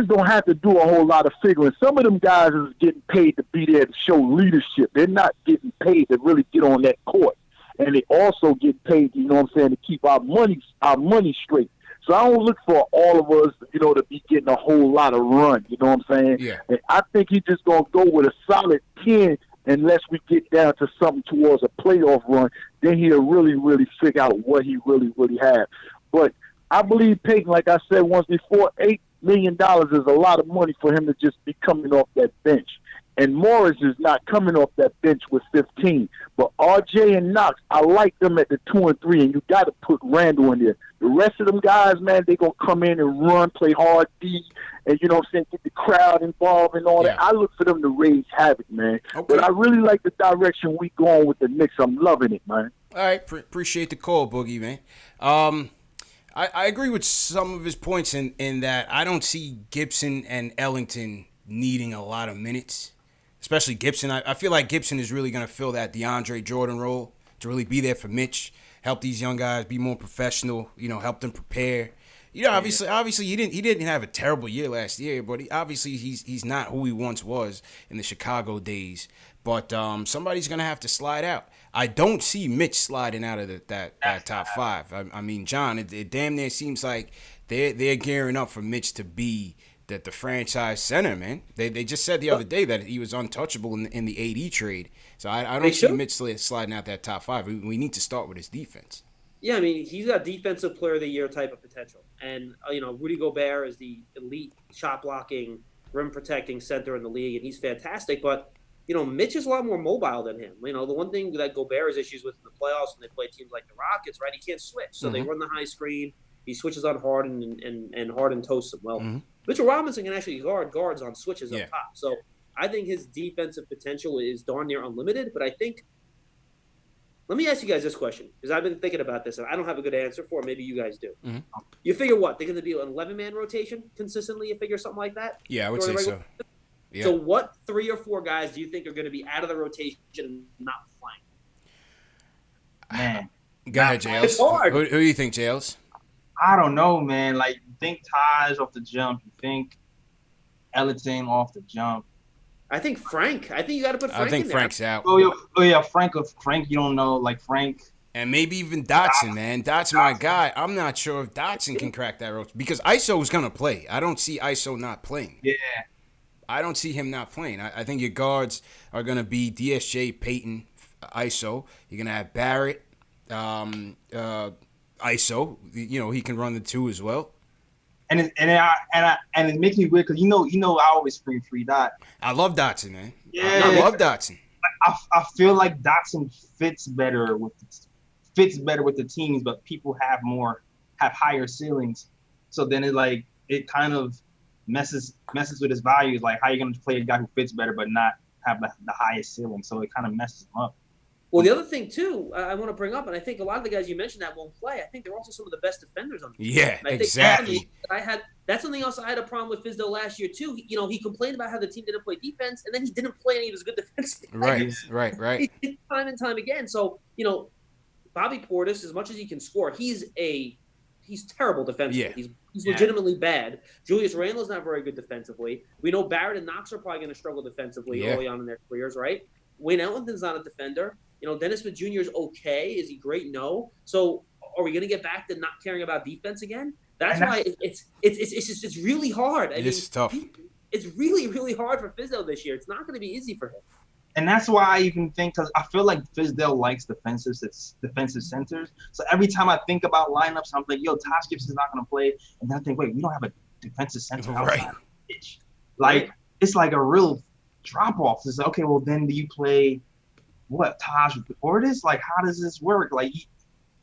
don't have to do a whole lot of figuring. Some of them guys is getting paid to be there to show leadership. They're not getting paid to really get on that court. And they also get paid, to keep our money straight. So I don't look for all of us, to be getting a whole lot of run, you know what I'm saying? Yeah. And I think he's just going to go with a solid 10 unless we get down to something towards a playoff run. Then he'll really, really figure out what he really, really has. But I believe Peyton, like I said once before, $8 million is a lot of money for him to just be coming off that bench. And Morris is not coming off that bench with 15. But RJ and Knox, I like them at the 2 and 3, and you got to put Randall in there. The rest of them guys, man, they going to come in and run, play hard D, and, get the crowd involved and all that. I look for them to raise havoc, man. Okay. But I really like the direction we going with the Knicks. I'm loving it, man. All right, appreciate the call, Boogie, man. I agree with some of his points in that I don't see Gibson and Ellington needing a lot of minutes. Especially Gibson. I feel like Gibson is really going to fill that DeAndre Jordan role to really be there for Mitch, help these young guys be more professional, help them prepare. Obviously he didn't have a terrible year last year, but he's not who he once was in the Chicago days. But somebody's going to have to slide out. I don't see Mitch sliding out of that top 5. I mean, John, it damn near seems like they're gearing up for Mitch to be the franchise center, man. They just said the other day that he was untouchable in the AD trade. So I don't see Mitch sliding out that top 5. We need to start with his defense. Yeah, I mean, he's got defensive player of the year type of potential. And, Rudy Gobert is the elite shot blocking, rim protecting center in the league, and he's fantastic. But, Mitch is a lot more mobile than him. The one thing that Gobert has issues with in the playoffs when they play teams like the Rockets, right, he can't switch. So they run the high screen. He switches on Harden and Harden toasts him. Well, Mitchell Robinson can actually guard guards on switches Yeah. up top. So I think his defensive potential is darn near unlimited. But I think, let me ask you guys this question, because I've been thinking about this and I don't have a good answer for it. Maybe you guys do. Mhm. You figure what? They're going to be an 11-man rotation consistently? You figure something like that? Yeah, I would During say the regular so. Yeah. So what 3 or 4 guys do you think are going to be out of the rotation and not playing? Man, Go ahead, JLs. It's hard. Who do you think, JLs? I don't know, man. Like, you think Taj off the jump. You think Ellington off the jump. I think Frank. I think you got to put Frank I think in there. Frank's out. Oh yeah, Frank. You don't know, like Frank. And maybe even Dotson, man. Dotson, my guy. I'm not sure if Dotson can crack that road because ISO is going to play. I don't see ISO not playing. Yeah. I don't see him not playing. I think your guards are going to be DSJ, Peyton, ISO. You're going to have Barrett, ISO. You know, he can run the 2 as well. And it makes me weird because you know I always scream free Dot. I love Dotson, man. Yeah. I love Dotson. I feel like Dotson fits better with the teams, but people have higher ceilings. So then it kind of messes with his values. Like, how you going to play a guy who fits better but not have the highest ceiling? So it kind of messes him up. Well, the other thing, too, I want to bring up, and I think a lot of the guys you mentioned that won't play, I think they're also some of the best defenders on the team. Yeah, and I think exactly. That's something else I had a problem with Fizdale last year, too. He complained about how the team didn't play defense, and then he didn't play any of his good defensive players. Right. He did time and time again. So, Bobby Portis, as much as he can score, he's terrible defensively. Yeah. He's legitimately bad. Julius Randle's not very good defensively. We know Barrett and Knox are probably going to struggle defensively early on in their careers, right? Wayne Ellington's not a defender. Dennis Smith Jr. is okay. Is he great? No. So are we going to get back to not caring about defense again? That's why it's really hard. It's tough. It's really, really hard for Fizdale this year. It's not going to be easy for him. And that's why I even think, because I feel like Fizdale likes defensive centers. So every time I think about lineups, I'm like, yo, Taj Gibson's not going to play. And then I think, wait, we don't have a defensive center outside of the pitch. Like, it's like a real drop-off. It's like, okay, well, then do you play what, Taj with Portis? Like, how does this work? Like,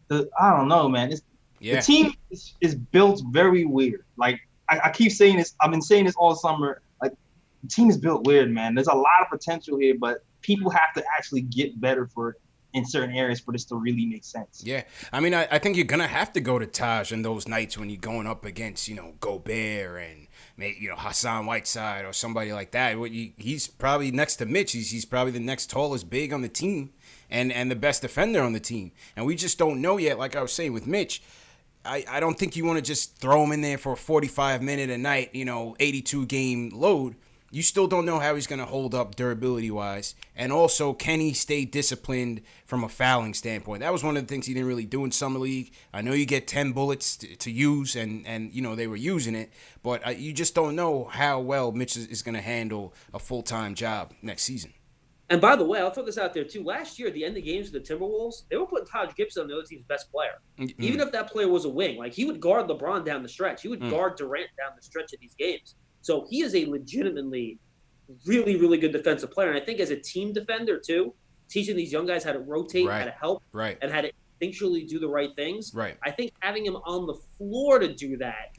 I don't know, man. The team is built very weird. Like, I keep saying this. I've been saying this all summer. Like, the team is built weird, man. There's a lot of potential here, but people have to actually get better in certain areas for this to really make sense. Yeah. I mean, I think you're going to have to go to Taj in those nights when you're going up against, Gobert and, Hassan Whiteside or somebody like that. He's probably next to Mitch. He's probably the next tallest big on the team and the best defender on the team. And we just don't know yet, like I was saying with Mitch. I don't think you want to just throw him in there for a 45-minute a night, 82-game load. You still don't know how he's going to hold up durability-wise. And also, can he stay disciplined from a fouling standpoint? That was one of the things he didn't really do in Summer League. I know you get 10 bullets to use, and they were using it. But you just don't know how well Mitch is going to handle a full-time job next season. And by the way, I'll throw this out there, too. Last year, at the end of games for the Timberwolves, they were putting Taj Gibson on the other team's best player. Mm-hmm. Even if that player was a wing. Like, he would guard LeBron down the stretch. He would guard Durant down the stretch of these games. So he is a legitimately really, really good defensive player. And I think as a team defender, too, teaching these young guys how to rotate, how to help, and how to instinctually do the right things. Right. I think having him on the floor to do that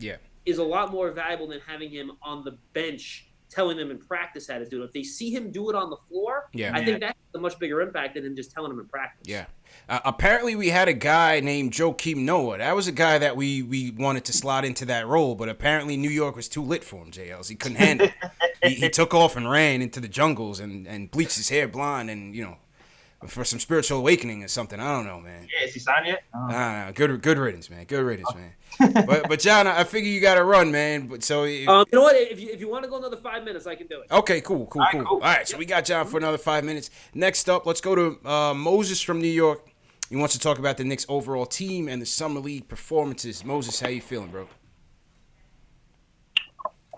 is a lot more valuable than having him on the bench telling them in practice how to do it. If they see him do it on the floor, I think that's a much bigger impact than him just telling them in practice. Yeah. Apparently, we had a guy named Joakim Noah. That was a guy that we wanted to slot into that role, but apparently New York was too lit for him, JLs. He couldn't handle it. He took off and ran into the jungles and bleached his hair blonde and, for some spiritual awakening or something. I don't know, man. Yeah, is he signed yet? Nah, good riddance, man. Good riddance, man. But John, I figure you got to run, man. But so you know what? If you want to go another 5 minutes, I can do it. Okay, cool. All right, so we got John for another 5 minutes. Next up, let's go to Moses from New York. He wants to talk about the Knicks' overall team and the Summer League performances. Moses, how you feeling, bro?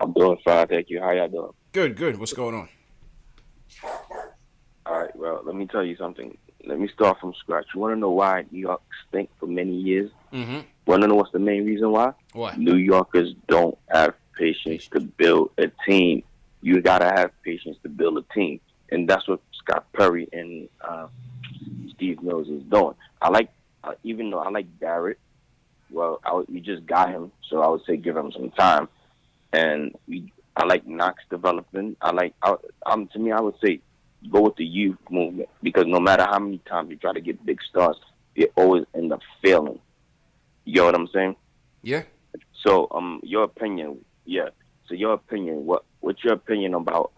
I'm doing fine, thank you. How y'all doing? Good. What's going on? All right, well, let me tell you something. Let me start from scratch. You want to know why New York stink for many years? Mm-hmm. Want to know what's the main reason why? What? New Yorkers don't have patience to build a team. You got to have patience to build a team. And that's what Scott Perry and Steve Mills is doing. Even though I like Barrett, well, we just got him, so I would say give him some time. and I like Knox developing. To me, I would say go with the youth movement because no matter how many times you try to get big stars, you always end up failing. You know what I'm saying? Yeah. So, your opinion, yeah. So, your opinion, what's your opinion about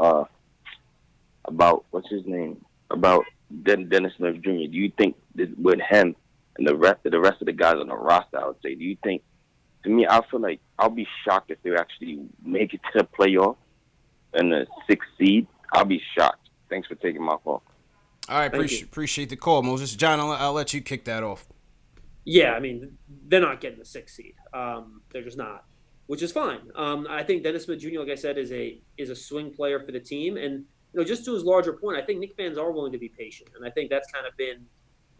what's his name? About Dennis Smith Jr. Do you think that with him and the rest of the guys on the roster, I would say, do you think? To me, I feel like I'll be shocked if they actually make it to the playoff and the 6th seed. I'll be shocked. Thanks for taking my call. All right, appreciate the call, Moses. John, I'll let you kick that off. Yeah, I mean, they're not getting the 6th seed. They're just not, which is fine. I think Dennis Smith Jr., like I said, is a swing player for the team. And, just to his larger point, I think Knicks fans are willing to be patient. And I think that's kind of been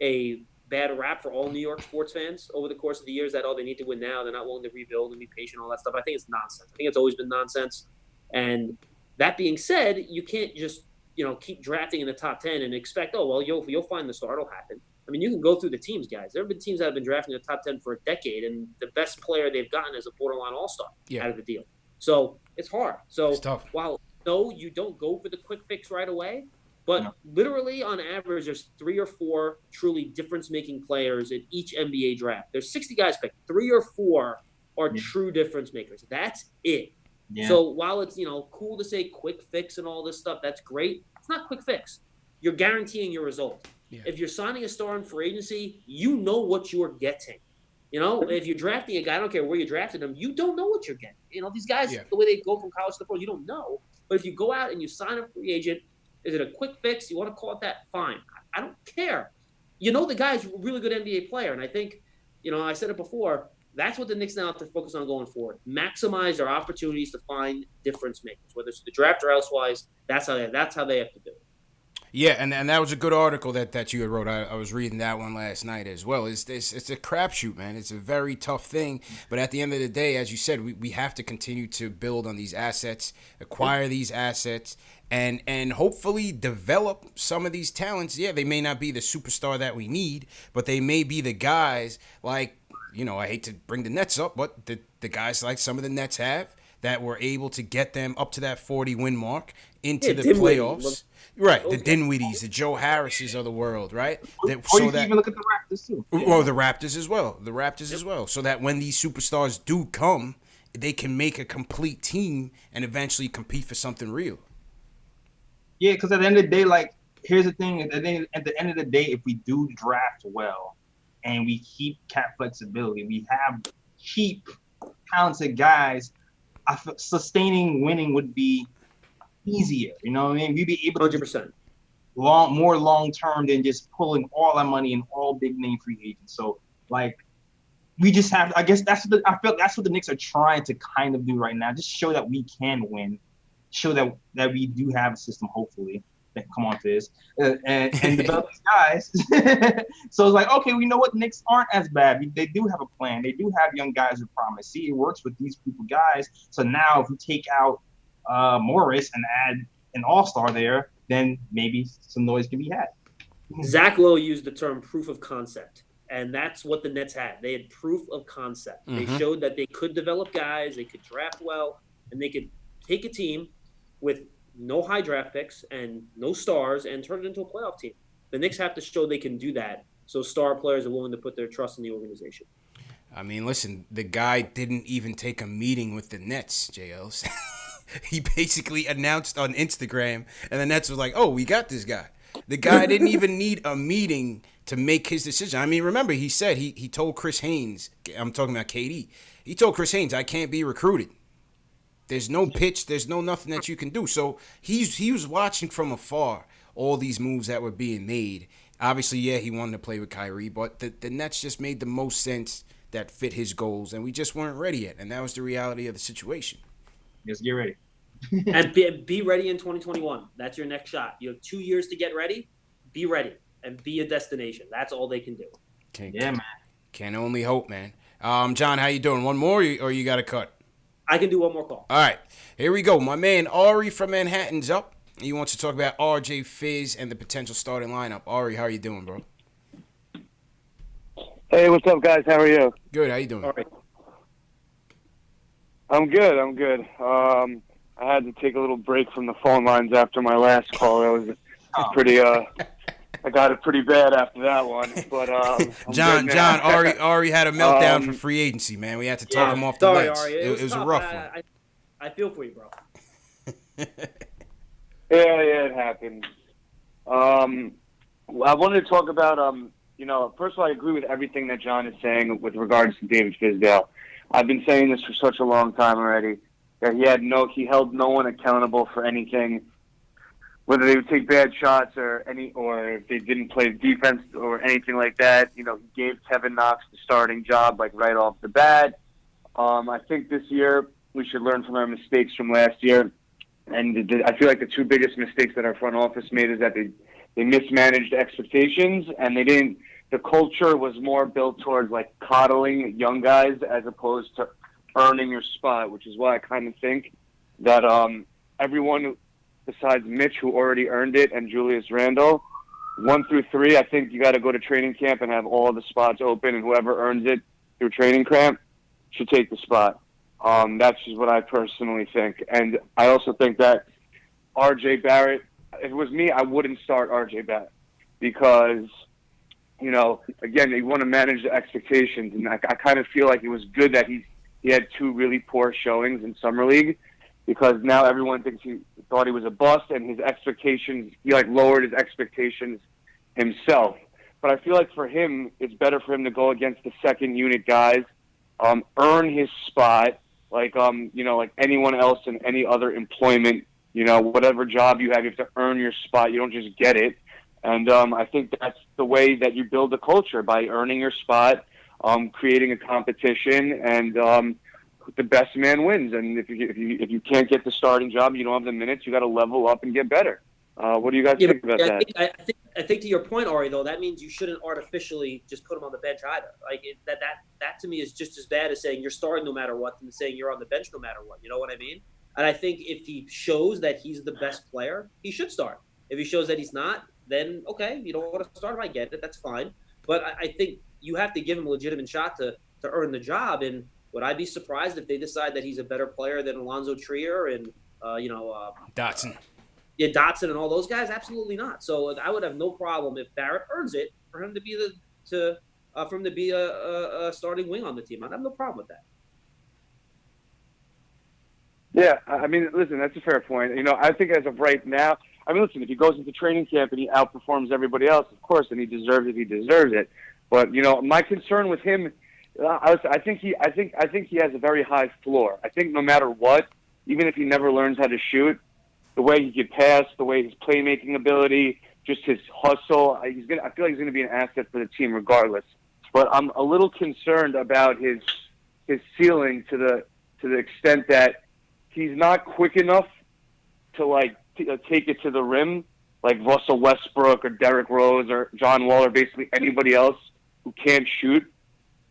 a bad rap for all New York sports fans over the course of the years that, they need to win now. They're not willing to rebuild and be patient, all that stuff. I think it's nonsense. I think it's always been nonsense. And that being said, you can't just, keep drafting in the top 10 and expect, you'll find the star. It'll happen. I mean, you can go through the teams, guys. There have been teams that have been drafting in the top 10 for a decade, and the best player they've gotten is a borderline all-star out of the deal. So it's hard. So while no, you don't go for the quick fix right away, but literally on average, there's 3 or 4 truly difference-making players in each NBA draft. There's 60 guys picked. 3 or 4 are true difference makers. That's it. Yeah. So while it's, cool to say quick fix and all this stuff, that's great. It's not quick fix. You're guaranteeing your result. Yeah. If you're signing a star in free agency, you know what you're getting. If you're drafting a guy, I don't care where you drafted him, you don't know what you're getting. These guys, the way they go from college to the pro, you don't know. But if you go out and you sign a free agent, is it a quick fix? You want to call it that? Fine. I don't care. The guy's a really good NBA player. And I think, I said it before, that's what the Knicks now have to focus on going forward. Maximize their opportunities to find difference makers, whether it's the draft or elsewise. That's how they have to do it. Yeah, and that was a good article that you had wrote. I was reading that one last night as well. It's a crapshoot, man. It's a very tough thing. But at the end of the day, as you said, we have to continue to build on these assets, acquire these assets, and hopefully develop some of these talents. Yeah, they may not be the superstar that we need, but they may be the guys like, I hate to bring the Nets up, but the guys like some of the Nets have that were able to get them up to that 40-win mark into the playoffs. Right, the Dinwiddies, the Joe Harrises of the world, right? Or you can even look at the Raptors, too. Well, the Raptors as well. So that when these superstars do come, they can make a complete team and eventually compete for something real. Yeah, because at the end of the day, here's the thing. At the end of the day, if we do draft well and we keep cap flexibility, we have cheap, talented guys, sustaining winning would be easier, you know what I mean? We'd be able to 100% more long term than just pulling all our money in all big name free agents. So we just have. I guess I feel that's what the Knicks are trying to kind of do right now. Just show that we can win, show that we do have a system. Hopefully, that come on to this and develop these guys. So it's okay, we know what the Knicks aren't as bad. They do have a plan. They do have young guys with promise. See, it works with these group of guys. So now if we take out Morris and add an all-star there, then maybe some noise can be had. Zach Lowe used the term proof of concept, and that's what the Nets had. They had proof of concept. They showed that they could develop guys, they could draft well, and they could take a team with no high draft picks and no stars and turn it into a playoff team. The Knicks have to show they can do that, so star players are willing to put their trust in the organization. I mean, listen, the guy didn't even take a meeting with the Nets, JLs. He basically announced on Instagram, and the Nets was like, we got this guy. The guy didn't even need a meeting to make his decision. I mean, remember, he said he told Chris Haynes, I'm talking about KD, he told Chris Haynes, I can't be recruited. There's no pitch. There's no nothing that you can do. So he was watching from afar all these moves that were being made. Obviously, yeah, he wanted to play with Kyrie, but the Nets just made the most sense that fit his goals, and we just weren't ready yet, and that was the reality of the situation. Just get ready. And be ready in 2021. That's your next shot. You have 2 years to get ready. Be ready and be a destination. That's all they can do. Man. Can only hope, man. John, how you doing? One more, or you got to cut? I can do one more call. All right. Here we go. My man Ari from Manhattan's up. He wants to talk about RJ Fizz and the potential starting lineup. Ari, how you doing, bro? Hey, what's up, guys? How are you? Good. How you doing? All right. I'm good. I had to take a little break from the phone lines after my last call. That was pretty. I got it pretty bad after that one. But I'm John, good now. Ari had a meltdown for free agency, man. We had to talk him off the Sorry, lights. Ari. It was a tough. rough one. I feel for you, bro. Yeah, it happened. I wanted to talk about first of all, I agree with everything that John is saying with regards to David Fizdale. I've been saying this for such a long time already. That he held no one accountable for anything, whether they would take bad shots or if they didn't play defense or anything like that. He gave Kevin Knox the starting job right off the bat. I think this year we should learn from our mistakes from last year. And I feel like the two biggest mistakes that our front office made is that they mismanaged expectations, and they didn't. The culture was more built towards coddling young guys as opposed to earning your spot, which is why I kind of think that everyone besides Mitch, who already earned it, and Julius Randle, 1 through 3, I think you got to go to training camp and have all the spots open, and whoever earns it through training camp should take the spot. That's just what I personally think. And I also think that R.J. Barrett, if it was me, I wouldn't start R.J. Barrett because, again, you want to manage the expectations. And I kind of feel like it was good that he had 2 really poor showings in Summer League because now everyone thought he was a bust, and his expectations, he lowered his expectations himself. But I feel like for him, it's better for him to go against the second unit guys, earn his spot, like anyone else in any other employment, whatever job you have to earn your spot. You don't just get it. And I think that's the way that you build a culture, by earning your spot, creating a competition, and the best man wins. And if you can't get the starting job, you don't have the minutes, you got to level up and get better. What do you guys think about that? I think to your point, Ari, though, that means you shouldn't artificially just put him on the bench either. That to me is just as bad as saying you're starting no matter what than saying you're on the bench no matter what. You know what I mean? And I think if he shows that he's the best player, he should start. If he shows that he's not, then okay, you don't want to start him. I get it. That's fine. But I think you have to give him a legitimate shot to earn the job. And would I be surprised if they decide that he's a better player than Alonzo Trier and Dotson? Dotson and all those guys? Absolutely not. So I would have no problem if Barrett earns it for him to be a starting wing on the team. I'd have no problem with that. Yeah, I mean, listen, that's a fair point. I think as of right now, listen, if he goes into training camp and he outperforms everybody else, of course, and he deserves it. But my concern with him, I think he has a very high floor. I think no matter what, even if he never learns how to shoot, the way he could pass, the way his playmaking ability, just his hustle, I feel like he's gonna be an asset for the team regardless. But I'm a little concerned about his ceiling to the extent that he's not quick enough to take it to the rim like Russell Westbrook or Derrick Rose or John Wall or basically anybody else who can't shoot.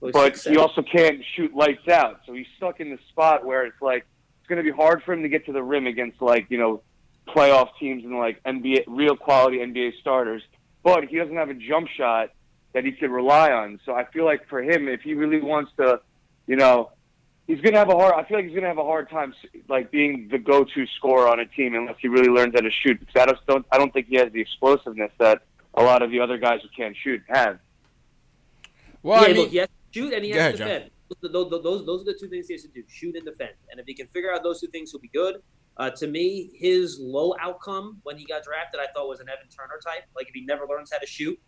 But he also can't shoot lights out. So he's stuck in the spot where it's going to be hard for him to get to the rim against playoff teams and NBA, real quality NBA starters. But he doesn't have a jump shot that he could rely on. So I feel like for him, if he really wants to, he's going to have I feel like he's going to have a hard time being the go-to scorer on a team unless he really learns how to shoot. Because I don't think he has the explosiveness that a lot of the other guys who can't shoot have. Well, look, he has to shoot and he has to defend. Those are the 2 things he has to do: shoot and defend. And if he can figure out those 2 things, he'll be good. To me, his low outcome when he got drafted, I thought was an Evan Turner type. If he never learns how to shoot,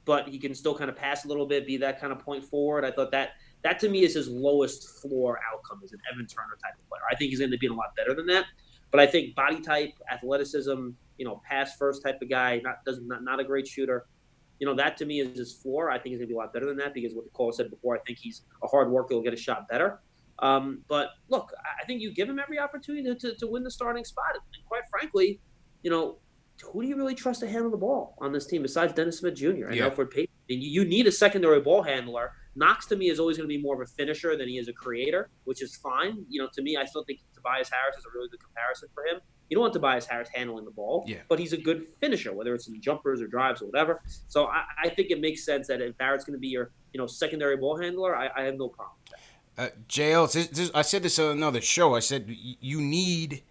but he can still kind of pass a little bit, be that kind of point forward. I thought that to me is his lowest floor outcome, is an Evan Turner type of player. I think he's going to be a lot better than that. But I think body type, athleticism, pass first type of guy, not a great shooter. That to me is his floor. I think he's going to be a lot better than that because what the caller said before, I think he's a hard worker. He'll get a shot better. But look, I think you give him every opportunity to win the starting spot. And quite frankly, who do you really trust to handle the ball on this team besides Dennis Smith Jr. and Elfrid Payton? And you need a secondary ball handler. Knox to me is always going to be more of a finisher than he is a creator, which is fine. To me, I still think Tobias Harris is a really good comparison for him. You don't want Tobias Harris handling the ball, but he's a good finisher, whether it's in jumpers or drives or whatever. So I think it makes sense that if Barrett's going to be your secondary ball handler, I have no problem with that. JL, I said this on another show. I said you need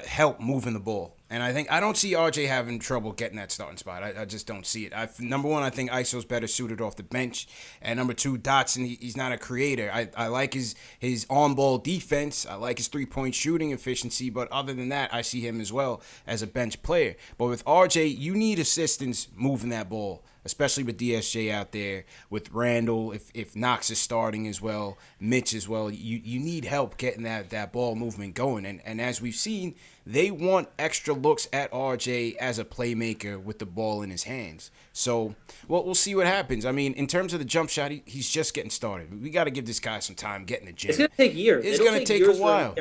help moving the ball. And I don't see RJ having trouble getting that starting spot. I just don't see it. Number one, I think ISO's better suited off the bench. And number two, Dotson, he's not a creator. I like his on-ball defense. I like his three-point shooting efficiency. But other than that, I see him as well as a bench player. But with RJ, you need assistance moving that ball, especially with DSJ out there, with Randall, if Knox is starting as well, Mitch as well. You need help getting that ball movement going. And as we've seen, they want extra looks at RJ as a playmaker with the ball in his hands. So, we'll see what happens. I mean, in terms of the jump shot, he's just getting started. We got to give this guy some time getting the gym. It's going to take years. It's going to take a while.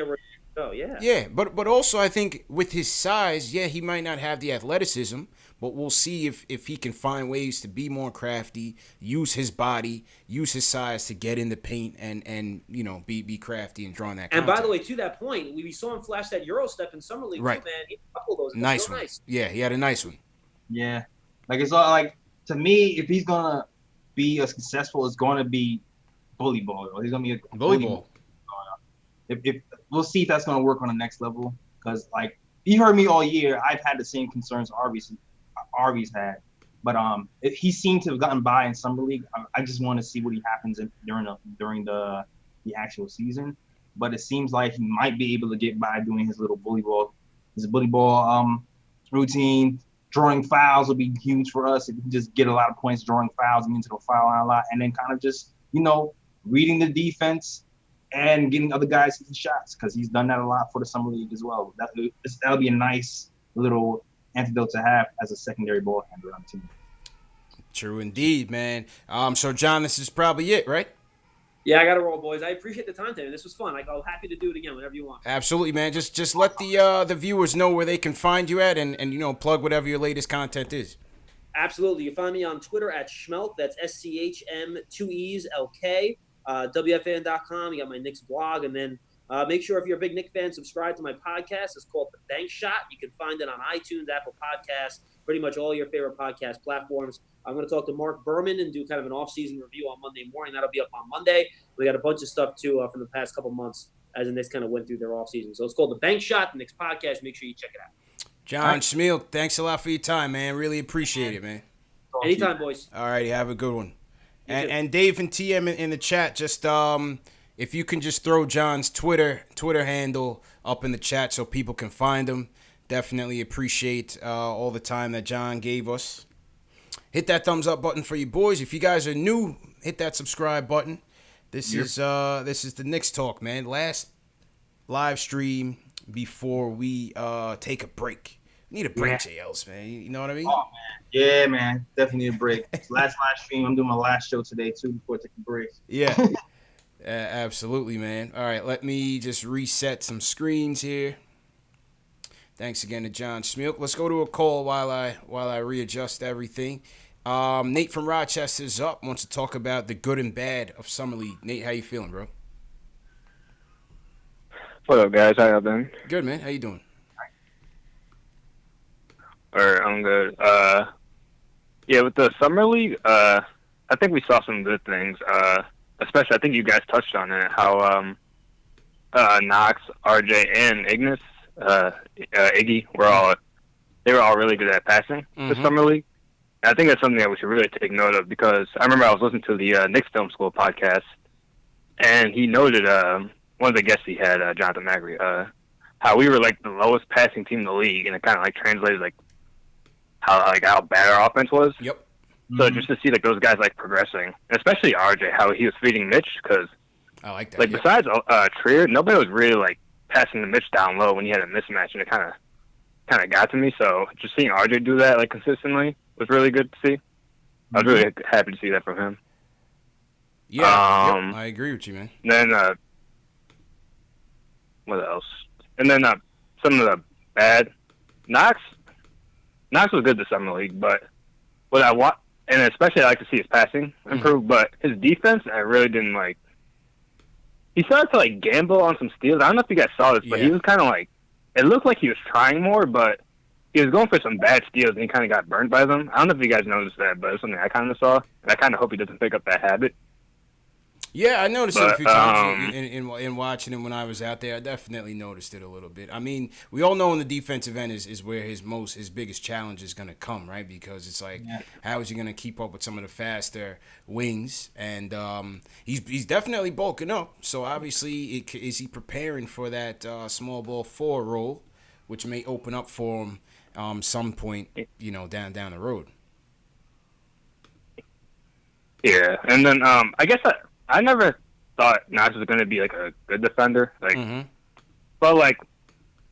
Oh, yeah. Yeah, but also I think with his size, he might not have the athleticism, but we'll see if he can find ways to be more crafty, use his body, use his size to get in the paint and be crafty and drawing that. And by the way, to that point, we saw him flash that Euro step in Summer League, right? Too, man, he had a couple of those. Nice one. Nice. Yeah, he had a nice one. Yeah, like it's all like, to me, if he's gonna be as successful, it's gonna be bully ball. He's gonna be a bully ball. If we'll see if that's gonna work on the next level, because like you heard me all year, I've had the same concerns Arby's had, but he seemed to have gotten by in summer league. I just want to see what he happens during the actual season, but it seems like he might be able to get by doing his bully ball routine. Drawing fouls will be huge for us if we just get a lot of points drawing fouls and into the foul line a lot, and then kind of just reading the defense and getting other guys hitting shots, because he's done that a lot for the summer league as well. That'll be a nice little antidote to have as a secondary ball handler on the team. True indeed, man. So John, this is probably it, right? Yeah, I got to roll, boys. I appreciate the time today. This was fun. I'm happy to do it again whenever you want. Absolutely, man. Just let the viewers know where they can find you at, and plug whatever your latest content is. Absolutely. You can find me on Twitter at Schmeelk. That's SCHM2ESLK. WFAN.com. You got my Knicks blog, and then make sure if you're a big Knicks fan, subscribe to my podcast. It's called The Bank Shot. You can find it on iTunes, Apple Podcasts, pretty much all your favorite podcast platforms. I'm going to talk to Mark Berman and do kind of an off-season review on Monday morning. That'll be up on Monday. We got a bunch of stuff, too, from the past couple months as the Knicks kind of went through their off-season. So it's called The Bank Shot, the Knicks podcast. Make sure you check it out. John Schmeelk, thanks a lot for your time, man. Really appreciate it, man. Anytime, boys. All right, have a good one. And Dave and TM in the chat, just if you can just throw John's Twitter handle up in the chat so people can find him. Definitely appreciate all the time that John gave us. Hit that thumbs up button for you boys. If you guys are new, hit that subscribe button. This is the Knicks talk, man. Last live stream before we take a break. We need a break, JLs, man. You know what I mean? Oh man, yeah, man, definitely a break. Last live stream. I'm doing my last show today too before I take a break. Yeah, absolutely, man. All right, let me just reset some screens here. Thanks again to John Schmeelk. Let's go to a call while I readjust everything. Nate from Rochester's up. Wants to talk about the good and bad of Summer League. Nate, how you feeling, bro? What up, guys? How y'all doing? Good, man. How you doing? All right, I'm good. With the Summer League, I think we saw some good things. Especially, I think you guys touched on it, how Knox, RJ, and Iggy were all really good at passing this Summer League. And I think that's something that we should really take note of, because I remember I was listening to the Knicks Film School podcast, and he noted one of the guests he had, Jonathan Magri, how we were like the lowest passing team in the league, and it kind of like translated like how bad our offense was. Yep. So just to see like those guys like progressing, and especially RJ, how he was feeding Mitch, because I like that. Like besides Trier, nobody was really like passing the Mitch down low when he had a mismatch, and it kind of got to me. So just seeing RJ do that like consistently was really good to see. I was really happy to see that from him. Yeah, I agree with you, man. Then what else? And then some of the bad. Knox was good this summer league, but what I want, and especially I like to see his passing improve, but his defense I really didn't like. He started to like gamble on some steals. I don't know if you guys saw this, but he was kind of like, it looked like he was trying more, but he was going for some bad steals and he kind of got burned by them. I don't know if you guys noticed that, but it's something I kind of saw, and I kind of hope he doesn't pick up that habit. Yeah, I noticed it a But, few times in watching him when I was out there. I definitely noticed it a little bit. I mean, we all know in the defensive end is where his biggest challenge is going to come, right? Because it's like, how is he going to keep up with some of the faster wings? And he's definitely bulking up. So obviously, is he preparing for that small ball 4 role, which may open up for him some point, down the road. Yeah, and then I guess I never thought Knox was going to be like a good defender, but like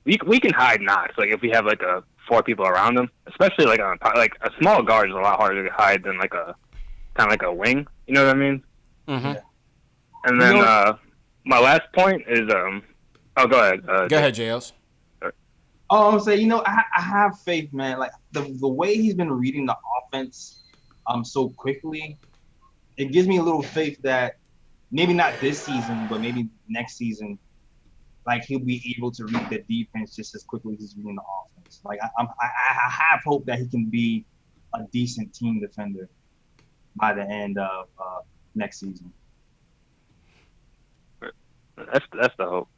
we can hide Knox like if we have like 4 people around him, especially like like a small guard is a lot harder to hide than like a kind of like a wing. You know what I mean? Mm-hmm. And then my last point is go ahead. Go ahead, JLs. Oh, I'm saying, I have faith, man. Like the way he's been reading the offense so quickly, it gives me a little faith that maybe not this season, but maybe next season, like he'll be able to read the defense just as quickly as he's reading the offense. Like I have hope that he can be a decent team defender by the end of next season. That's the hope.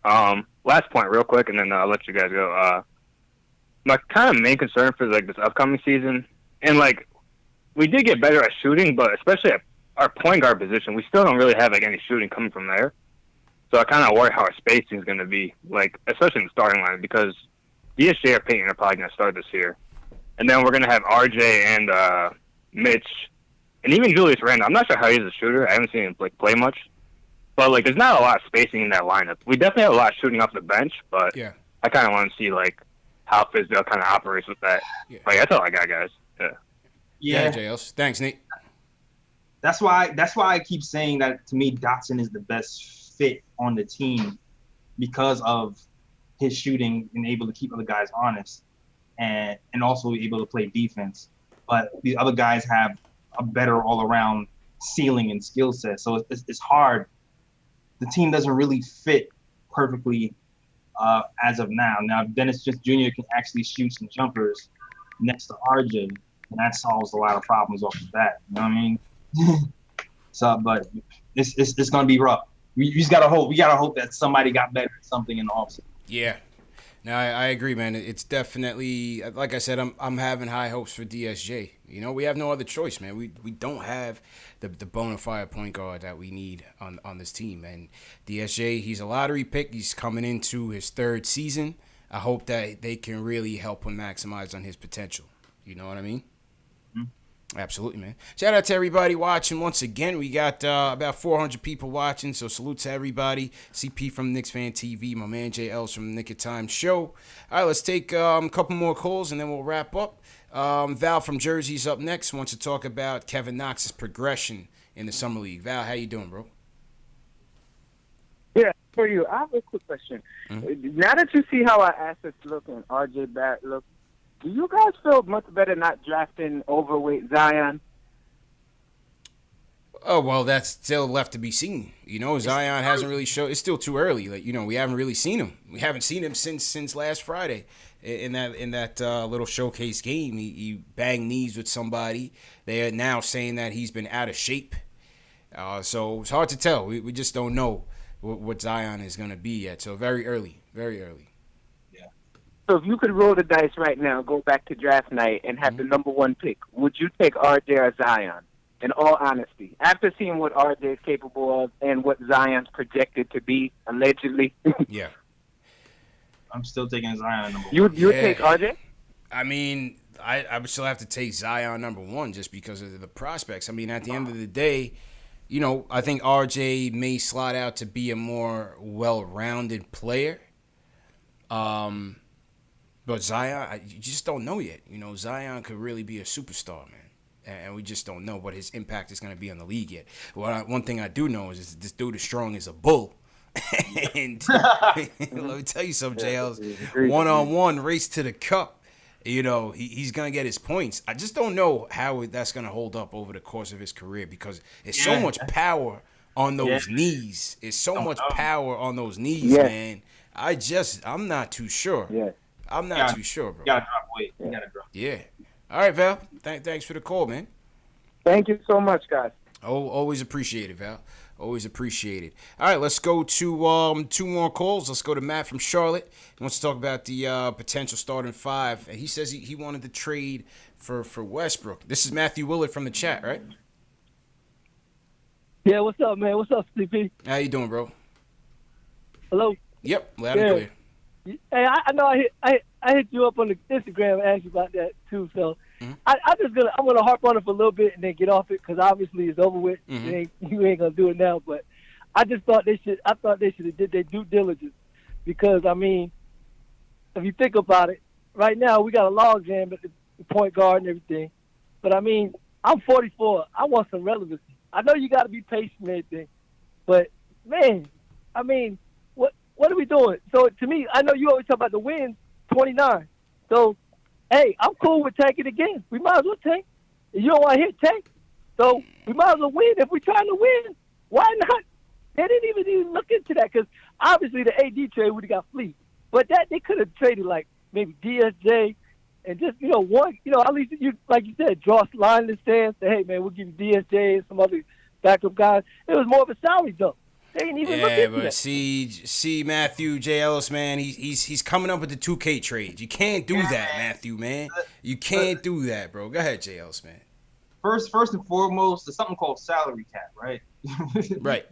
Last point, real quick, and then I'll let you guys go. My kind of main concern for like this upcoming season, and like we did get better at shooting, but especially at our point guard position, we still don't really have like any shooting coming from there. So I kind of worry how our spacing is going to be, like especially in the starting line, because DSJ or Payton are probably going to start this year, and then we're going to have RJ and Mitch, and even Julius Randle. I'm not sure how he's a shooter. I haven't seen him like play much, but like there's not a lot of spacing in that lineup. We definitely have a lot of shooting off the bench, but I kind of want to see like how Fizdale kind of operates with that. Yeah. Like that's all I got, guys. Yeah, JLs. Thanks, Nate. That's why I keep saying that to me, Dotson is the best fit on the team because of his shooting and able to keep other guys honest and also able to play defense. But the other guys have a better all-around ceiling and skill set. So it's hard. The team doesn't really fit perfectly as of now. Now, Dennis Jr. can actually shoot some jumpers next to RJ, and that solves a lot of problems off the bat. You know what I mean? So, but it's gonna be rough. We just gotta hope. We gotta hope that somebody got better at something in the offseason. Yeah, no, I agree, man. It's definitely, like I said, I'm having high hopes for DSJ. We have no other choice, man. We don't have the bona fide point guard that we need on this team. And DSJ, he's a lottery pick. He's coming into his 3rd season. I hope that they can really help him maximize on his potential. You know what I mean? Absolutely, man. Shout out to everybody watching. Once again, we got about 400 people watching, so salute to everybody. CP from Knicks Fan TV, my man JL's from the Nick of Time Show. All right, let's take a couple more calls, and then we'll wrap up. Val from Jersey's up next. Wants to talk about Kevin Knox's progression in the Summer League. Val, how you doing, bro? Yeah, for you. I have a quick question. Now that you see how our assets look and RJ Barrett look, do you guys feel much better not drafting overweight Zion? Oh, well, that's still left to be seen. Zion hasn't really showed. It's still too early. Like, we haven't really seen him. We haven't seen him since last Friday in that little showcase game. He banged knees with somebody. They are now saying that he's been out of shape. So it's hard to tell. We just don't know what Zion is going to be yet. So very early, very early. So if you could roll the dice right now, go back to draft night, and have the number 1 pick, would you take RJ or Zion? In all honesty, after seeing what RJ is capable of and what Zion's projected to be, allegedly. Yeah. I'm still taking Zion number 1. You would take RJ? I mean, I would still have to take Zion number 1 just because of the prospects. I mean, at the end of the day, I think RJ may slot out to be a more well-rounded player. But Zion, you just don't know yet. Zion could really be a superstar, man. And we just don't know what his impact is going to be on the league yet. One thing I do know is this dude is strong as a bull. And let me tell you something, JLs. One-on-one race to the cup. He's going to get his points. I just don't know how that's going to hold up over the course of his career because it's so much power on those knees. It's so much power on those knees, man. I'm not too sure. Yeah. I'm not too sure, bro. You gotta drop weight. You gotta drop. Yeah. All right, Val. Thanks for the call, man. Thank you so much, guys. Oh, always appreciate it, Val. Always appreciated. All right, let's go to 2 more calls. Let's go to Matt from Charlotte. He wants to talk about the potential starting 5. And he says he wanted to trade for Westbrook. This is Matthew Willard from the chat, right? Yeah, what's up, man? What's up, CP? How you doing, bro? Hello? Yep, loud and clear. Hey, I know I hit you up on the Instagram and asked you about that too. So I'm gonna harp on it for a little bit and then get off it because obviously it's over with. You ain't gonna do it now. But I just thought they should. I thought they should have did their due diligence because I mean, if you think about it, right now we got a logjam at the point guard and everything. But I mean, I'm 44. I want some relevancy. I know you got to be patient and everything, but man, I mean, what are we doing? So to me, I know you always talk about the wins, 29. So, hey, I'm cool with tanking again. We might as well tank. If you don't want to hit tank, so we might as well win. If we're trying to win, why not? They didn't even look into that because obviously the AD trade would have got Fleet, but that they could have traded like maybe DSJ and just one at least you like you said draw a line in the sand. Say hey man, we'll give you DSJ and some other backup guys. It was more of a salary dump. They ain't even look into that. See Matthew J. Ellis, man, he's coming up with the 2K trades. You can't do that, Matthew, man. You can't do that, bro. Go ahead, J. Ellis, man. First and foremost, there's something called salary cap, right? Right.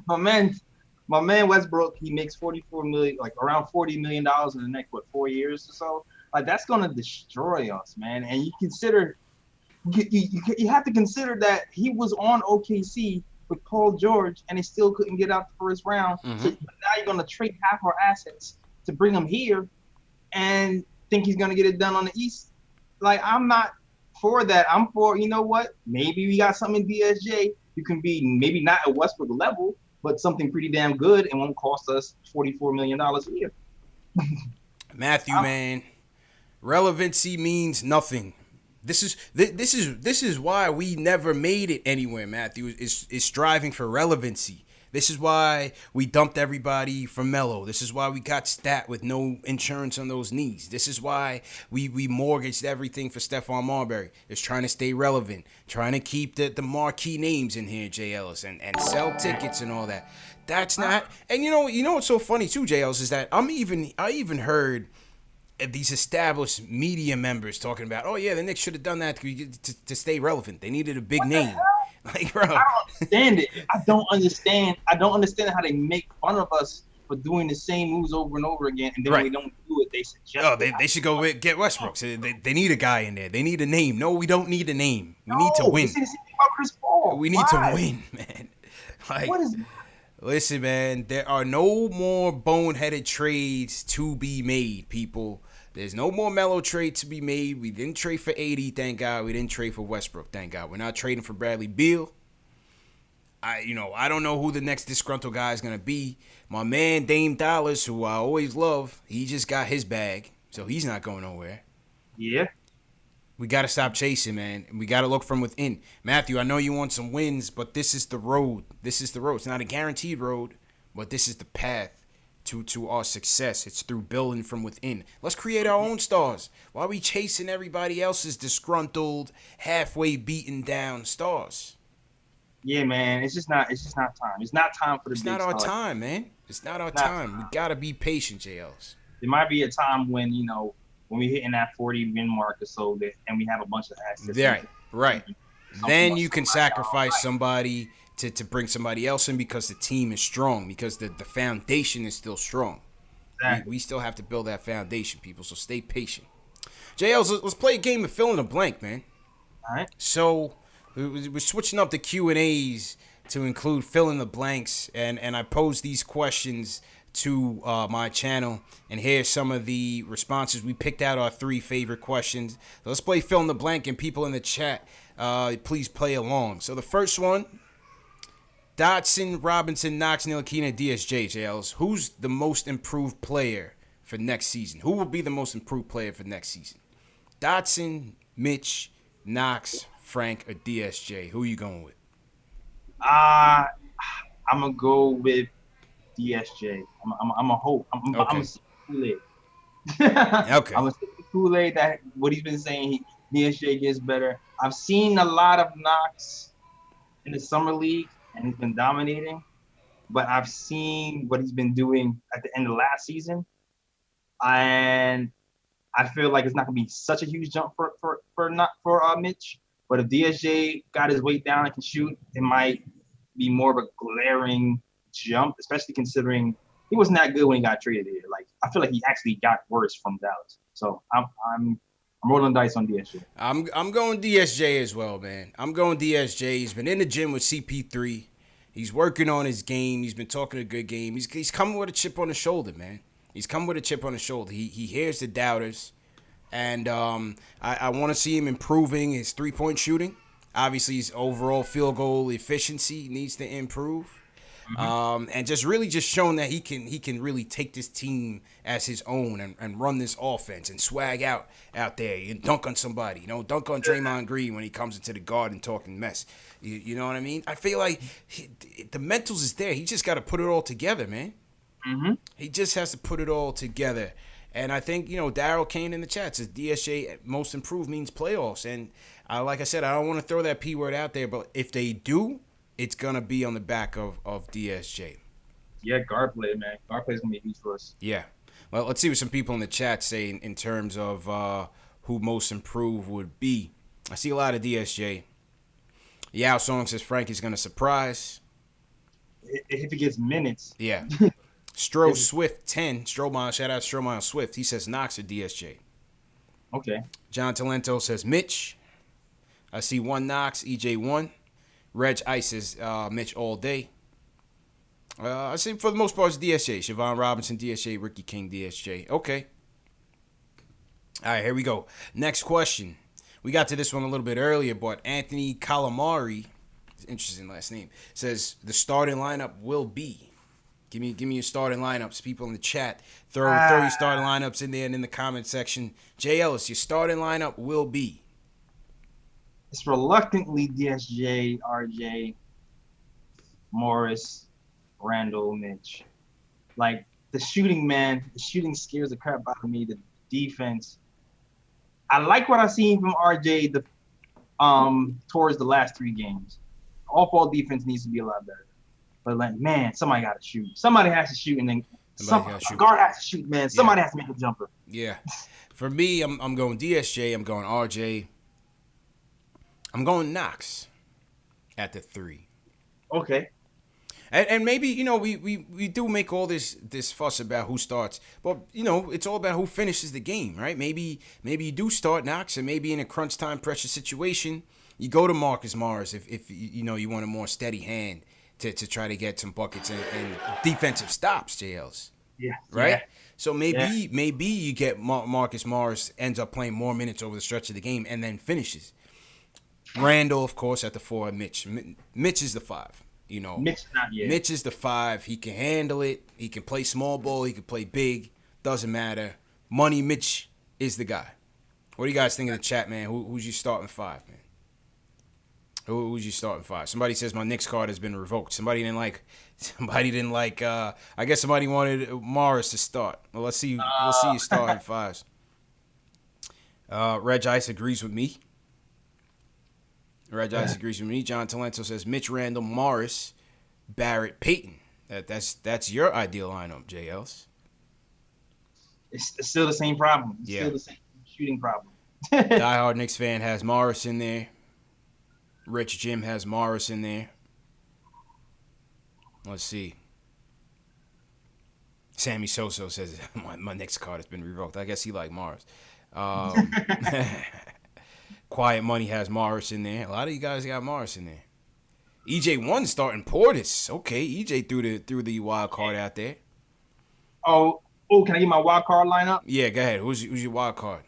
My man Westbrook, he makes $44 million, like around $40 million in the next 4 years or so. Like that's gonna destroy us, man. And you consider, you have to consider that he was on OKC with Paul George, and they still couldn't get out the first round. So now you're going to trade half our assets to bring him here and think he's going to get it done on the East. Like, I'm not for that. I'm for, you know what? Maybe we got something in DSJ. You can be maybe not at Westbrook level, but something pretty damn good and won't cost us $44 million a year. Matthew, man, relevancy means nothing. This is why we never made it anywhere, Matthew, is striving for relevancy. This is why we dumped everybody from Melo. This is why we got Stat with no insurance on those knees. This is why we mortgaged everything for Stephon Marbury. It's trying to stay relevant, trying to keep the marquee names in here, J. Ellis, and sell tickets and all that. That's not, and you know what's so funny too, J. Ellis, is that I even heard these established media members talking about, oh yeah, the Knicks should have done that to stay relevant. They needed a big name. Like, bro, I don't understand it. I don't understand how they make fun of us for doing the same moves over and over again, and then when we don't do it, they suggest. Oh, they should go get Westbrook. So they need a guy in there. They need a name. No, we don't need a name. We need to win. Chris Paul. We need to win, man. Like, what is? Listen, man, there are no more boneheaded trades to be made, people. There's no more Melo trade to be made. We didn't trade for 80, thank God. We didn't trade for Westbrook, thank God. We're not trading for Bradley Beal. I don't know who the next disgruntled guy is going to be. My man Dame Dollars, who I always love, he just got his bag, so he's not going nowhere. Yeah. We got to stop chasing, man. We got to look from within. Matthew, I know you want some wins, but this is the road. This is the road. It's not a guaranteed road, but this is the path to our success. It's through building from within. Let's create our own stars. Why are we chasing everybody else's disgruntled, halfway beaten down stars? Yeah, man. It's just not time. It's not time for the It's big not our stars. time, man. It's not our time. We got to be patient, JLs. There might be a time when, when we're hitting that 40 win mark or so, and we have a bunch of assets. Right. Then you can sacrifice somebody to bring somebody else in because the team is strong, because the foundation is still strong. Exactly. We still have to build that foundation, people, so stay patient. JLs, let's play a game of fill in the blank, man. All right. So we're switching up the Q&As to include fill in the blanks, and I pose these questions to my channel, and here's some of the responses. We picked out our 3 favorite questions. So let's play fill in the blank, and people in the chat, please play along. So the first one, Dotson, Robinson, Knox, Ntilikina, DSJ, JLs. Who's the most improved player for next season? Who will be the most improved player for next season? Dotson, Mitch, Knox, Frank, or DSJ? Who are you going with? I'm going to go with DSJ. I'm a hope. I'm a Kool-Aid. Okay. I'm a Kool-Aid that what he's been saying, DSJ gets better. I've seen a lot of Knox in the summer league, and he's been dominating. But I've seen what he's been doing at the end of last season, and I feel like it's not going to be such a huge jump for Mitch. But if DSJ got his weight down and can shoot, it might be more of a glaring jump, especially considering he wasn't that good when he got traded here. Like I feel like he actually got worse from Dallas. So I'm rolling dice on DSJ. I'm going DSJ as well, man. I'm going DSJ. He's been in the gym with CP3. He's working on his game. He's been talking a good game. He's coming with a chip on his shoulder, man. He's coming with a chip on his shoulder. He hears the doubters. And I want to see him improving his three-point shooting. Obviously, his overall field goal efficiency needs to improve. And just really just showing that he can really take this team as his own and run this offense and swag out there and dunk on somebody. You know, dunk on Draymond Green when he comes into the Garden talking mess. You know what I mean? I feel like the mentals is there. He just got to put it all together, man. He just has to put it all together. And I think, you know, Daryl Kane in the chat says DSJ most improved means playoffs. And like I said, I don't want to throw that P word out there, but if they do, it's going to be on the back of DSJ. Yeah, guard play, man. Guard play is going to be huge for us. Yeah. Well, let's see what some people in the chat say in terms of who most improved would be. I see a lot of DSJ. Yao Song says Frank is going to surprise. If he gets minutes. Yeah. Stro Swift 10. Stromile, shout out Stromile Swift. He says Knox or DSJ. Okay. John Talento says Mitch. I see one Knox, EJ 1. Reg Ice says Mitch all day. I say for the most part it's DSJ. Siobhan Robinson, DSJ. Ricky King, DSJ. Okay. All right, here we go. Next question. We got to this one a little bit earlier, but Anthony Calamari, interesting last name, says the starting lineup will be. Give me your starting lineups. People in the chat, throw your starting lineups in there and in the comment section. Jay Ellis, your starting lineup will be. It's reluctantly DSJ, RJ, Morris, Randall, Mitch. Like the shooting, man, the shooting scares the crap out of me. The defense. I like what I've seen from RJ towards the last 3 games. Off-ball defense needs to be a lot better. But like, man, somebody got to shoot. Somebody has to shoot, and then a guard has to shoot, man. Somebody has to make a jumper. Yeah. For me, I'm going DSJ. I'm going RJ. I'm going Knox at the 3. Okay. And maybe, you know, we do make all this fuss about who starts. But, you know, it's all about who finishes the game, right? Maybe you do start Knox, and maybe in a crunch time pressure situation, you go to Marcus Morris if you know you want a more steady hand to try to get some buckets and defensive stops, JLs. Yeah. Right? Yeah. So maybe you get Marcus Morris ends up playing more minutes over the stretch of the game and then finishes. Randall, of course, at the 4. Mitch is the 5. You know, Mitch is the 5. He can handle it. He can play small ball. He can play big. Doesn't matter. Money Mitch is the guy. What do you guys think in the chat, man? Who's your starting 5, man? Who's your starting 5? Somebody says my Knicks card has been revoked. Somebody didn't like. I guess somebody wanted Morris to start. Well, let's see. We'll see your starting 5s. Reg Ice agrees with me. John Talento says Mitch, Randall, Morris, Barrett, Payton. That's your ideal lineup, JLs. It's still the same problem. It's still the same shooting problem. Diehard Knicks fan has Morris in there. Rich Jim has Morris in there. Let's see. Sammy Soso says my Knicks card has been revoked. I guess he liked Morris. Quiet Money has Morris in there. A lot of you guys got Morris in there. EJ1 starting Portis. Okay, EJ threw the wild card out there. Oh, can I get my wild card lineup? Yeah, go ahead. Who's your wild card?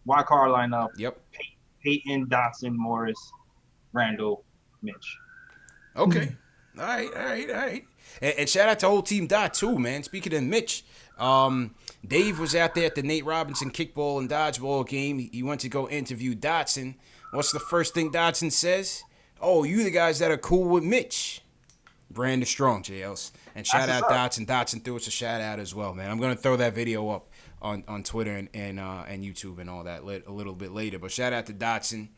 Wild card lineup. Yep. Peyton, Dotson, Morris, Randall, Mitch. Okay. All right. And shout out to whole team Dot too, man. Speaking of Mitch, Dave was out there at the Nate Robinson kickball and dodgeball game. He went to go interview Dotson. What's the first thing Dotson says? Oh, you the guys that are cool with Mitch. Brand is strong, JLs. And shout out Dotson. Dotson threw us a shout out as well, man. I'm gonna throw that video up on Twitter and YouTube and all that a little bit later. But shout out to Dotson.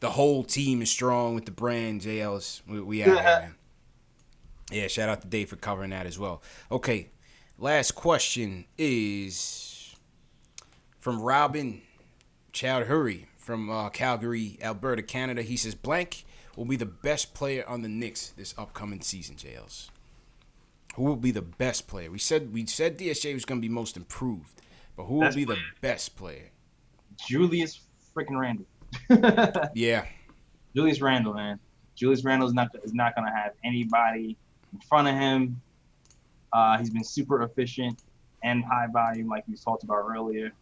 The whole team is strong with the brand, JLs. We out here, man. Yeah, shout out to Dave for covering that as well. Okay, last question is from Robin Chowdhury from Calgary, Alberta, Canada. He says, blank will be the best player on the Knicks this upcoming season, JLs. Who will be the best player? We said DSJ was going to be most improved, but who will be the best player? Julius freaking Randle. Yeah. Julius Randle, man. Julius Randle is not going to have anybody in front of him. He's been super efficient and high volume, like we talked about earlier.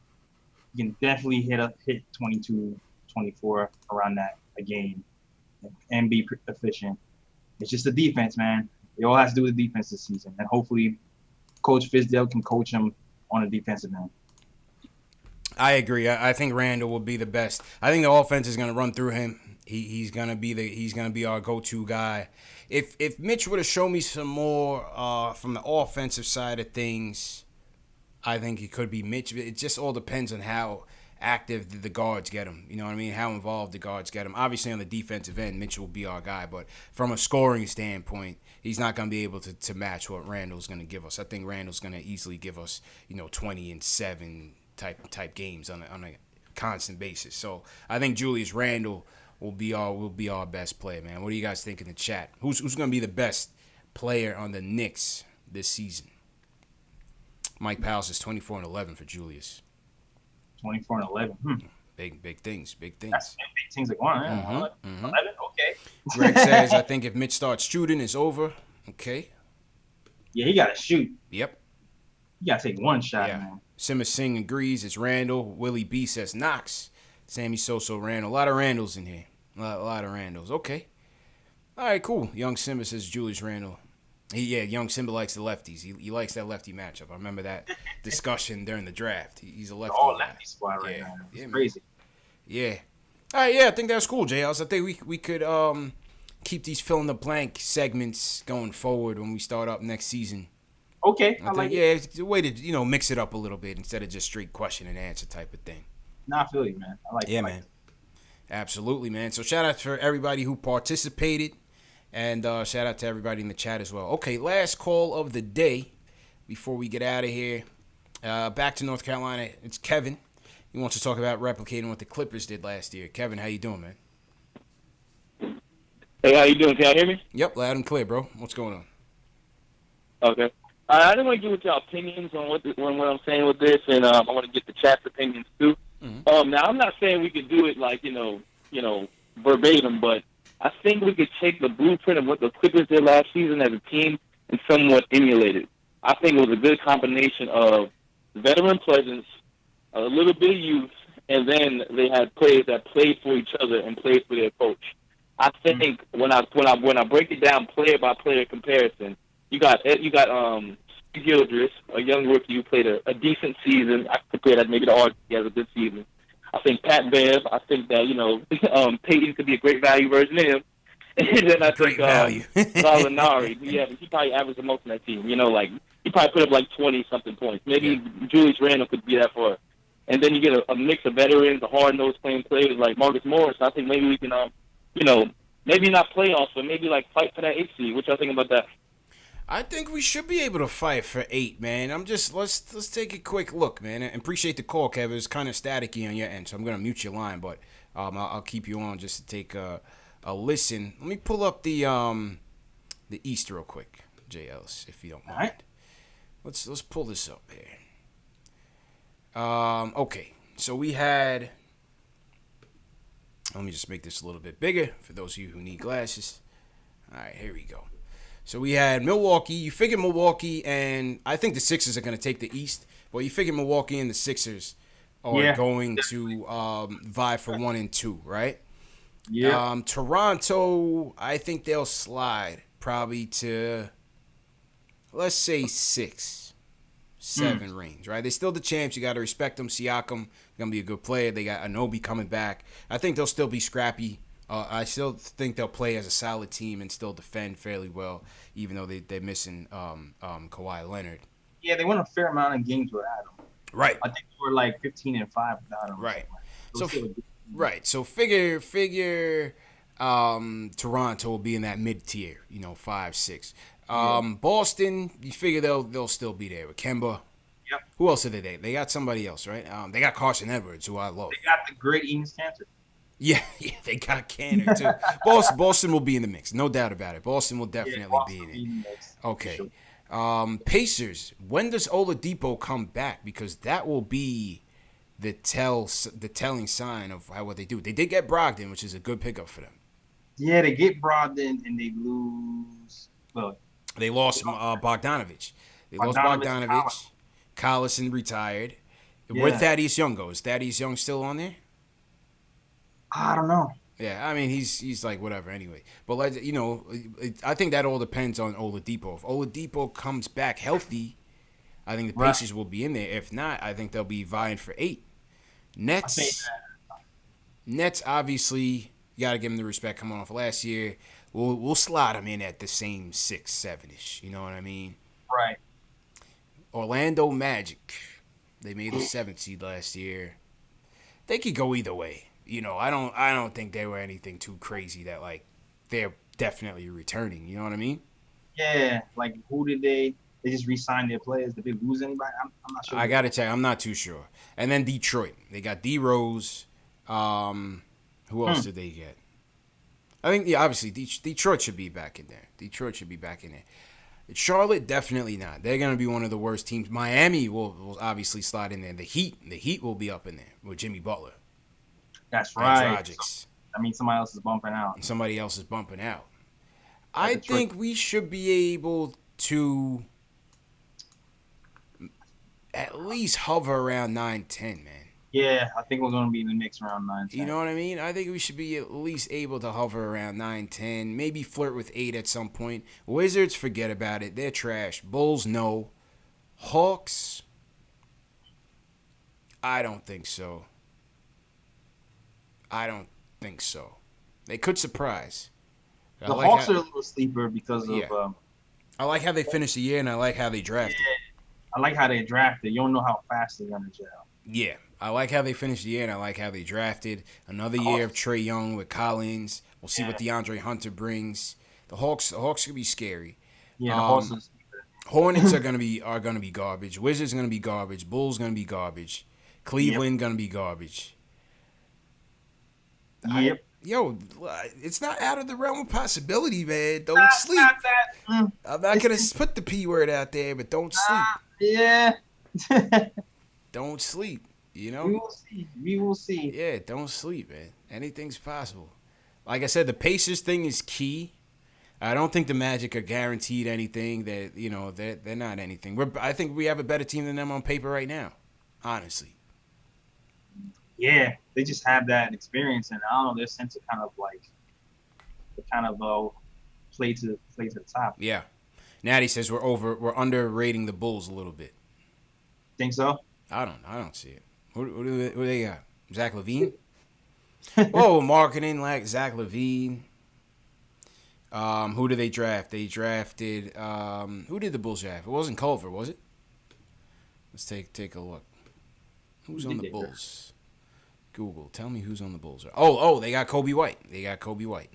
He can definitely hit 22, 24 around that a game and be efficient. It's just the defense, man. It all has to do with defense this season, and hopefully, Coach Fizdale can coach him on a defensive end. I agree. I think Randle will be the best. I think the offense is going to run through him. He's going to be our go-to guy. If Mitch would have shown me some more from the offensive side of things, I think it could be Mitch. It just all depends on how active the guards get him. You know what I mean? How involved the guards get him. Obviously, on the defensive end, Mitch will be our guy. But from a scoring standpoint, he's not going to be able to match what Randle's going to give us. I think Randle's going to easily give us, 20 and 7 type games on a constant basis. So I think Julius Randle will be our best player, man. What do you guys think in the chat? Who's going to be the best player on the Knicks this season? Mike Powell says 24 and 11 for Julius. 24 and 11. Big things. That's big things like one. 11. Okay. Greg says, I think if Mitch starts shooting, it's over. Okay. Yeah, he got to shoot. Yep. You got to take one shot, man. Simmer Singh agrees. It's Randall. Willie B says Knox. Sammy Soso, Randall. A lot of Randalls in here. A lot of Randalls. Okay. All right, cool. Young Simba says Julius Randle. Young Simba likes the lefties. He likes that lefty matchup. I remember that discussion during the draft. He's a lefty. All lefty squad right now. It's crazy. Yeah. All right, I think that's cool, JLs. I think we could keep these fill-in-the-blank segments going forward when we start up next season. Okay, I think, it's a way to, mix it up a little bit instead of just straight question and answer type of thing. Nah, I feel you, man. I like it. Yeah, man. Absolutely, man. So shout out for everybody who participated, and shout out to everybody in the chat as well. Okay, last call of the day before we get out of here. Back to North Carolina. It's Kevin. He wants to talk about replicating what the Clippers did last year. Kevin, how you doing, man? Hey, how you doing? Can y'all hear me? Yep, loud and clear, bro. What's going on? Okay. I didn't want to get with your opinions on what I'm saying with this, and I want to get the chat's opinions too. Mm-hmm. Now, I'm not saying we could do it like verbatim, but I think we could take the blueprint of what the Clippers did last season as a team and somewhat emulate it. I think it was a good combination of veteran presence, a little bit of youth, and then they had players that played for each other and played for their coach. I think when I break it down player by player comparison, you got Gildress, a young rookie who played a decent season. I compare that maybe to RJ has a good season. I think Pat Bev. I think that Peyton could be a great value version of him. And then I think Gallinari. Yeah, he probably averaged the most on that team. He probably put up like 20-something points. Maybe Julius Randle could be that for us. And then you get a mix of veterans, a hard-nosed playing players like Marcus Morris. I think maybe we can, maybe not playoffs, but maybe fight for that 8 seed. What y'all think about that? I think we should be able to fight for 8, man. Let's take a quick look, man. And appreciate the call, Kevin. It's kind of staticky on your end, so I'm gonna mute your line, but I'll keep you on just to take a listen. Let me pull up the East real quick, JLs, if you don't mind. All right. Let's pull this up here. Okay, so we had. Let me just make this a little bit bigger for those of you who need glasses. All right, here we go. So we had Milwaukee. You figure Milwaukee, and I think the Sixers are going to take the East. But you figure Milwaukee and the Sixers are going to vie for 1 and 2, right? Yeah. Toronto, I think they'll slide probably to, let's say 6, 7 range, right? They're still the champs. You got to respect them. Siakam going to be a good player. They got Anunoby coming back. I think they'll still be scrappy. I still think they'll play as a solid team and still defend fairly well, even though they're missing Kawhi Leonard. Yeah, they won a fair amount of games without him. Right. I think they were 15-5 without him. Right. So figure Toronto will be in that mid tier, 5, 6. Boston, you figure they'll still be there with Kemba. Yep. Who else did they got somebody else, right? They got Carson Edwards, who I love. They got the great Enos Cantor. Yeah, they got Cantor too. Boston will be in the mix, no doubt about it. Boston will definitely be in it. Okay. Sure. Pacers. When does Oladipo come back? Because that will be the telling sign of what they do. They did get Brogdon, which is a good pickup for them. Yeah, they get Brogdon and they lose. Well, they lost Bogdanovich. They lost Bogdanovich. Collison retired. Yeah. Where'd Thaddeus Young go? Is Thaddeus Young still on there? I don't know. Yeah, I mean, he's like whatever anyway. But, like, you know, I think that all depends on Oladipo. If Oladipo comes back healthy, I think the Pacers will be in there. If not, I think they'll be vying for 8. Nets, obviously, you got to give them the respect coming off last year. We'll slide them in at the same 6, 7-ish. You know what I mean? Right. Orlando Magic. They made the 7th seed last year. They could go either way. You know, I don't think they were anything too crazy that, like, they're definitely returning. You know what I mean? Yeah. Like, who did they just re-signed their players? Did they lose anybody? I'm not sure. I got to check. I'm not too sure. And then Detroit. They got D Rose. Who else did they get? I think, yeah, obviously, Detroit should be back in there. Charlotte, definitely not. They're going to be one of the worst teams. Miami will obviously slide in there. The Heat will be up in there with Jimmy Butler. That's right. So, I mean, somebody else is bumping out. I think we should be able to at least hover around 9-10, man. Yeah, I think we're going to be in the mix around 9-10. You know what I mean? I think we should be at least able to hover around 9-10, maybe flirt with 8 at some point. Wizards, forget about it. They're trash. Bulls, no. Hawks, I don't think so. They could surprise. The Hawks are a little sleeper because of... I like how they finished the year, and I like how they drafted. Yeah, I like how they drafted. You don't know how fast they're going to gel. Yeah, I like how they finished the year, and I like how they drafted. Another year of Trae Young with Collins. We'll see what DeAndre Hunter brings. The Hawks could be scary. Yeah, the Hawks are sleeper. Hornets are gonna be garbage. Wizards gonna be garbage. Bulls gonna be garbage. Cleveland gonna be garbage. Yep. It's not out of the realm of possibility, man. Don't sleep. I'm not gonna put the P word out there, but don't sleep. Yeah. Don't sleep. You know. We will see. Yeah, don't sleep, man. Anything's possible. Like I said, the Pacers thing is key. I don't think the Magic are guaranteed anything. They're not anything. I think we have a better team than them on paper right now. Honestly. Yeah, they just have that experience, and I don't know, their sense of play to the top. Yeah, Natty says we're underrating the Bulls a little bit. Think so? I don't see it. Who do they got? Zach LaVine? Whoa, marketing like Zach LaVine. Who did they draft? They drafted who did the Bulls draft? It wasn't Culver, was it? Let's take a look. Who's on the Bulls? Google, tell me who's on the Bulls. Oh, they got Kobe White.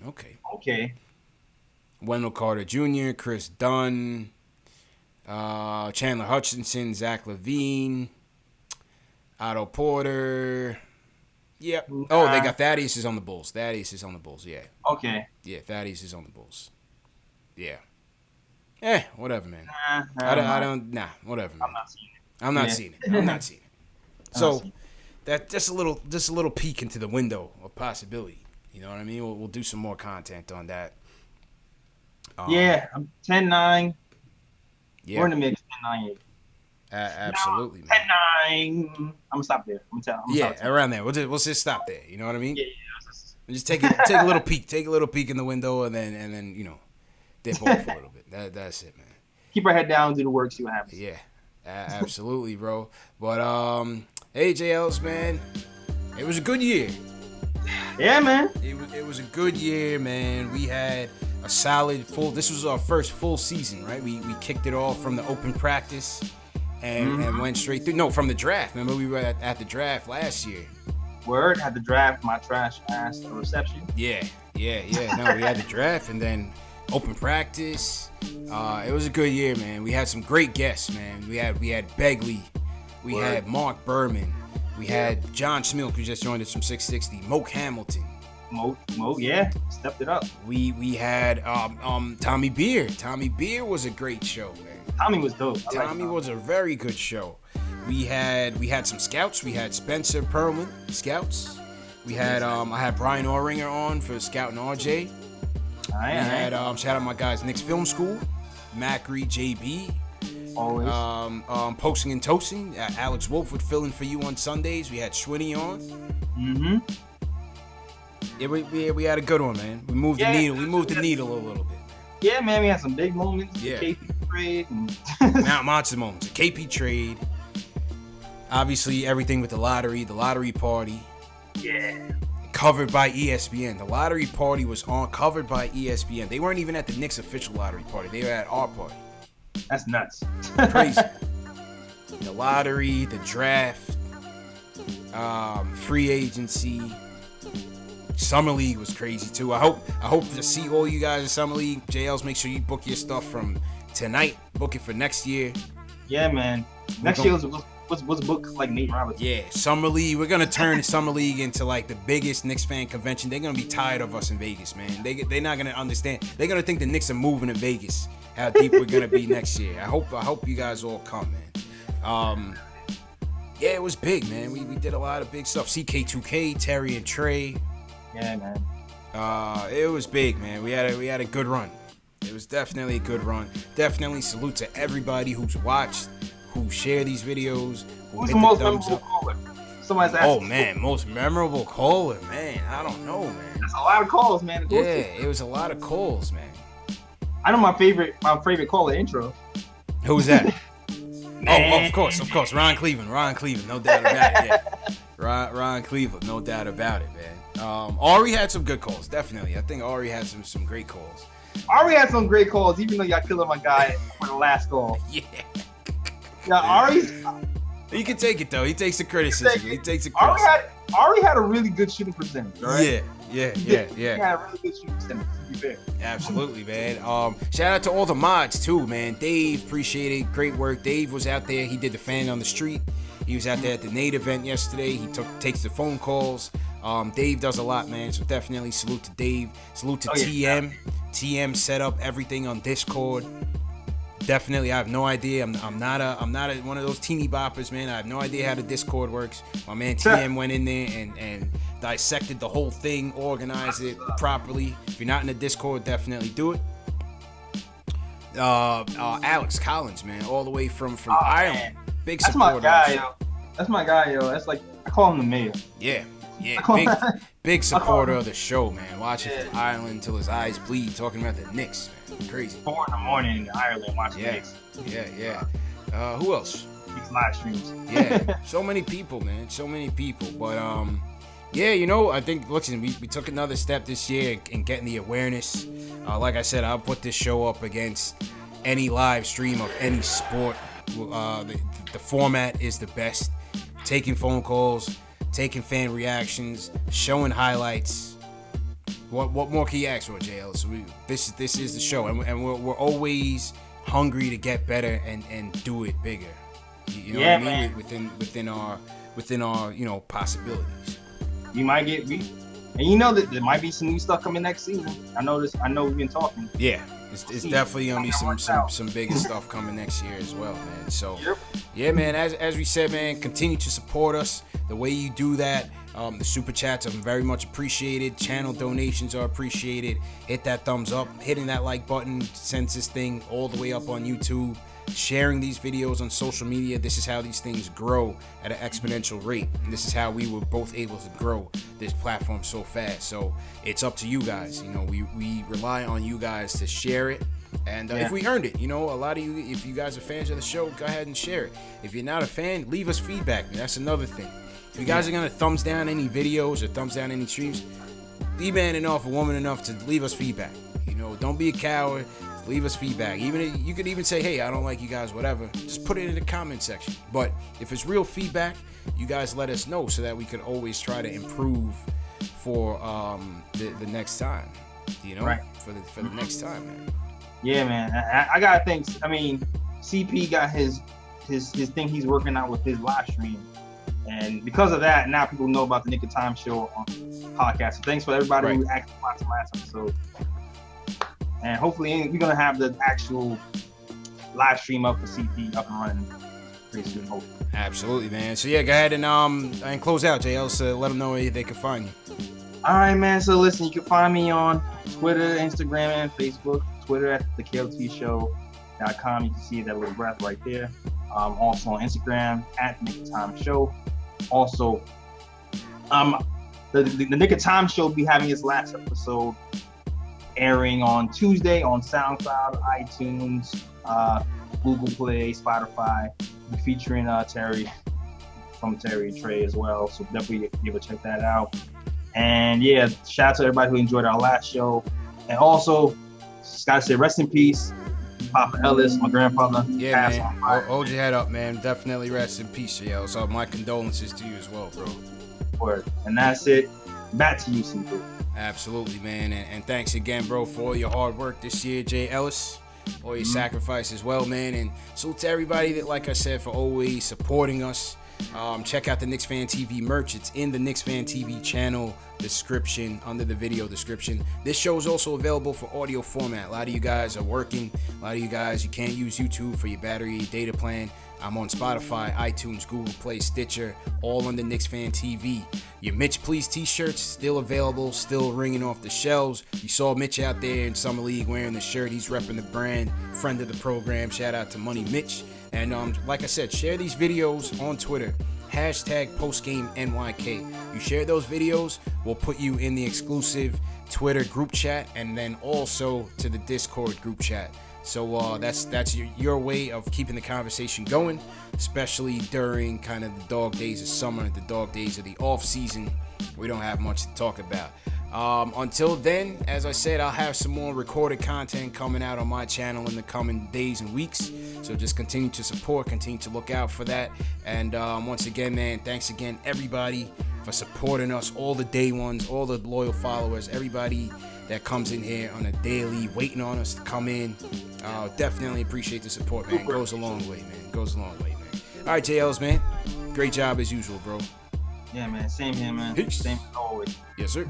Okay. Wendell Carter Jr., Chris Dunn, Chandler Hutchinson, Zach LaVine, Otto Porter. Yep. Oh, they got Thaddeus is on the Bulls. Yeah. Okay. Yeah, Thaddeus is on the Bulls. Yeah. Whatever, man. Whatever, man. I'm not seeing it. So that just a little peek into the window of possibility. You know what I mean? We'll do some more content on that. I'm 10-9. Yeah. We're in the mix. 10-9. Absolutely, man. 10-9. I'm gonna stop there. Around there. We'll just stop there. You know what I mean? Yeah. Just take a little peek. Take a little peek in the window, and then dip off a little bit. That's it, man. Keep our head down, do the work, see what happens. Yeah, absolutely, bro. But hey, JLs, man, it was a good year. Yeah, man. It was a good year, man. We had a solid this was our first full season, right? We kicked it off from the open practice and went straight through. No, from the draft. Remember we were at the draft last year. Word, had the draft, my trash ass reception. Yeah. No, we had the draft, and then open practice. It was a good year, man. We had some great guests, man. We had Begley, we had Mark Berman, we had John Schmeelk, who just joined us from 660, Moke Hamilton. Mo, yeah, stepped it up. We had Tommy Beer. Tommy Beer was a great show, man. Tommy was dope. Tommy was a very good show. We had some scouts. We had Spencer Perlman, scouts. We had I had Brian Oringer on for Scout and RJ. We had shout out my guys Knicks Film School, Macri, JB. Always. Posting and toasting. Alex Wolf would fill in for you on Sundays. We had Schwinny on. Mm-hmm. Yeah, we had a good one, man. We moved the needle. We moved the needle a little bit. Yeah, man, we had some big moments. Yeah. KP trade. And Mount Monster moments. The KP trade. Obviously, everything with the lottery party. Yeah. Covered by ESPN. The lottery party was covered by ESPN. They weren't even at the Knicks official lottery party. They were at our party. That's nuts. Crazy. The lottery, the draft, free agency. Summer League was crazy too. I hope to see all you guys in Summer League. JLs, make sure you book your stuff from tonight. Book it for next year. Yeah, man. Next year was booked like Nate Robinson. Yeah, Summer League. We're gonna turn Summer League into like the biggest Knicks fan convention. They're gonna be tired of us in Vegas, man. They're not gonna understand. They're gonna think the Knicks are moving to Vegas. How deep we're gonna be next year. I hope you guys all come, man. Yeah, it was big, man. We did a lot of big stuff. CK2K, Terry and Trey. Yeah, man. It was big, man. We had a good run. It was definitely a good run. Definitely salute to everybody who's watched, who share these videos. Who's the most memorable caller? Somebody's asking. Oh man, most memorable caller, man. I don't know, man. That's a lot of calls, man. Yeah, it was a lot of calls, man. I know my favorite caller intro. Who's that? Oh, of course. Ron Cleveland, no doubt about it. Yeah. Ron Cleveland, no doubt about it, man. Ari had some good calls, definitely. I think Ari had some great calls. Ari had some great calls, even though y'all killed my guy for the last call. Yeah. Yeah, Ari's. He can take it though. He takes the criticism. He takes the criticism. Ari had a really good shooting percentage. Right? Yeah. He had a really good shooting percentage. To be fair. Absolutely, man. Shout out to all the mods too, man. Dave, appreciate it. Great work. Dave was out there. He did the fan on the street. He was out there at the Nate event yesterday. He takes the phone calls. Dave does a lot, man. So definitely salute to Dave. Salute to TM. Yeah. TM set up everything on Discord. Definitely, I have no idea. I'm not one of those teeny boppers, man. I have no idea how the Discord works. My man TM went in there and dissected the whole thing, organized it properly. If you're not in the Discord, definitely do it. Alex Collins, man, all the way from Ireland. Man. Big That's supporter. My guy, yo. That's my guy, yo. That's like, I call him the mayor. Yeah. Big supporter of the show, man. Watching from Ireland till his eyes bleed, talking about the Knicks, man. Crazy. 4 a.m. in Ireland watching the Knicks. Yeah. Who else? These live streams. Yeah. So many people, man. So many people. But yeah, I think listen, we took another step this year in getting the awareness. Like I said, I'll put this show up against any live stream of any sport. The format is the best. Taking phone calls, taking fan reactions, showing highlights. What more can you ask for, JL? So this is the show, and we're always hungry to get better and do it bigger. You know what I mean? Man. Within our possibilities. You might get beat, and that there might be some new stuff coming next season. I know we've been talking. Yeah. It's definitely gonna be some bigger stuff coming next year as well, man. So yeah, man. As we said, man, continue to support us. The way you do that, the super chats are very much appreciated. Channel donations are appreciated. Hit that thumbs up, hitting that like button sends this thing all the way up on YouTube. Sharing these videos on social media. This is how these things grow at an exponential rate. And this is how we were both able to grow this platform so fast. So it's up to you guys. We rely on you guys to share it. And if we earned it, a lot of you, if you guys are fans of the show, go ahead and share it. If you're not a fan, leave us feedback. That's another thing. If you guys are going to thumbs down any videos or thumbs down any streams, be man enough or woman enough to leave us feedback. Don't be a coward. Leave us feedback. You could even say, hey, I don't like you guys, whatever. Just put it in the comment section. But if it's real feedback, you guys let us know so that we can always try to improve for the next time. you know, for the next time, man. Yeah, man. I gotta think. I mean, CP got his thing he's working out with his live stream, and because of that, now people know about the Nick of Time show on podcast. So thanks for everybody who actually watched the last episode, and hopefully we're gonna have the actual live stream up for CP up and running pretty soon. Hopefully. Absolutely, man. So yeah, go ahead and close out, JL. So let them know where they can find you. All right, man. So listen, you can find me on Twitter, Instagram, and Facebook. Twitter at thekltshow.com. You can see that little graph right there. Also on Instagram at Nick of Time Show. Also, the Nick of Time Show will be having its last episode airing on Tuesday on SoundCloud, iTunes, Google Play, Spotify, featuring Terry from Terry Trey as well. So definitely give a check that out. And yeah, shout out to everybody who enjoyed our last show. And also, just gotta say rest in peace, Papa Ellis, my grandfather. Yeah, man. Hold your head up, man. Definitely rest in peace, yo. So my condolences to you as well, bro. Word. And that's it. Back to you, CP. Absolutely, man. And thanks again, bro, for all your hard work this year, Jay Ellis. All your sacrifice as well, man. And salute to everybody that, like I said, for always supporting us. Check out the Knicks Fan TV merch. It's in the Knicks Fan TV channel description, under the video description. This show is also available for audio format. A lot of you guys are working. A lot of you guys, you can't use YouTube for your battery data plan. I'm on Spotify, iTunes, Google Play, Stitcher, all under Knicks Fan TV. Your Mitch Please t-shirts still available, still ringing off the shelves. You saw Mitch out there in Summer League wearing the shirt. He's repping the brand, friend of the program. Shout out to Money Mitch. And like I said, share these videos on Twitter. #PostGameNYK. You share those videos, we'll put you in the exclusive Twitter group chat and then also to the Discord group chat. So that's your way of keeping the conversation going, especially during kind of the dog days of summer, the dog days of the off season. We don't have much to talk about. Until then, as I said, I'll have some more recorded content coming out on my channel in the coming days and weeks. So just continue to support, continue to look out for that. And once again, man, thanks again, everybody, for supporting us, all the day ones, all the loyal followers, everybody that comes in here on a daily, waiting on us to come in. Definitely appreciate the support, man. Goes a long way, man. Goes a long way, man. All right, JLs, man. Great job as usual, bro. Yeah, man. Same here, man. Peace. Same as always. Yes, sir.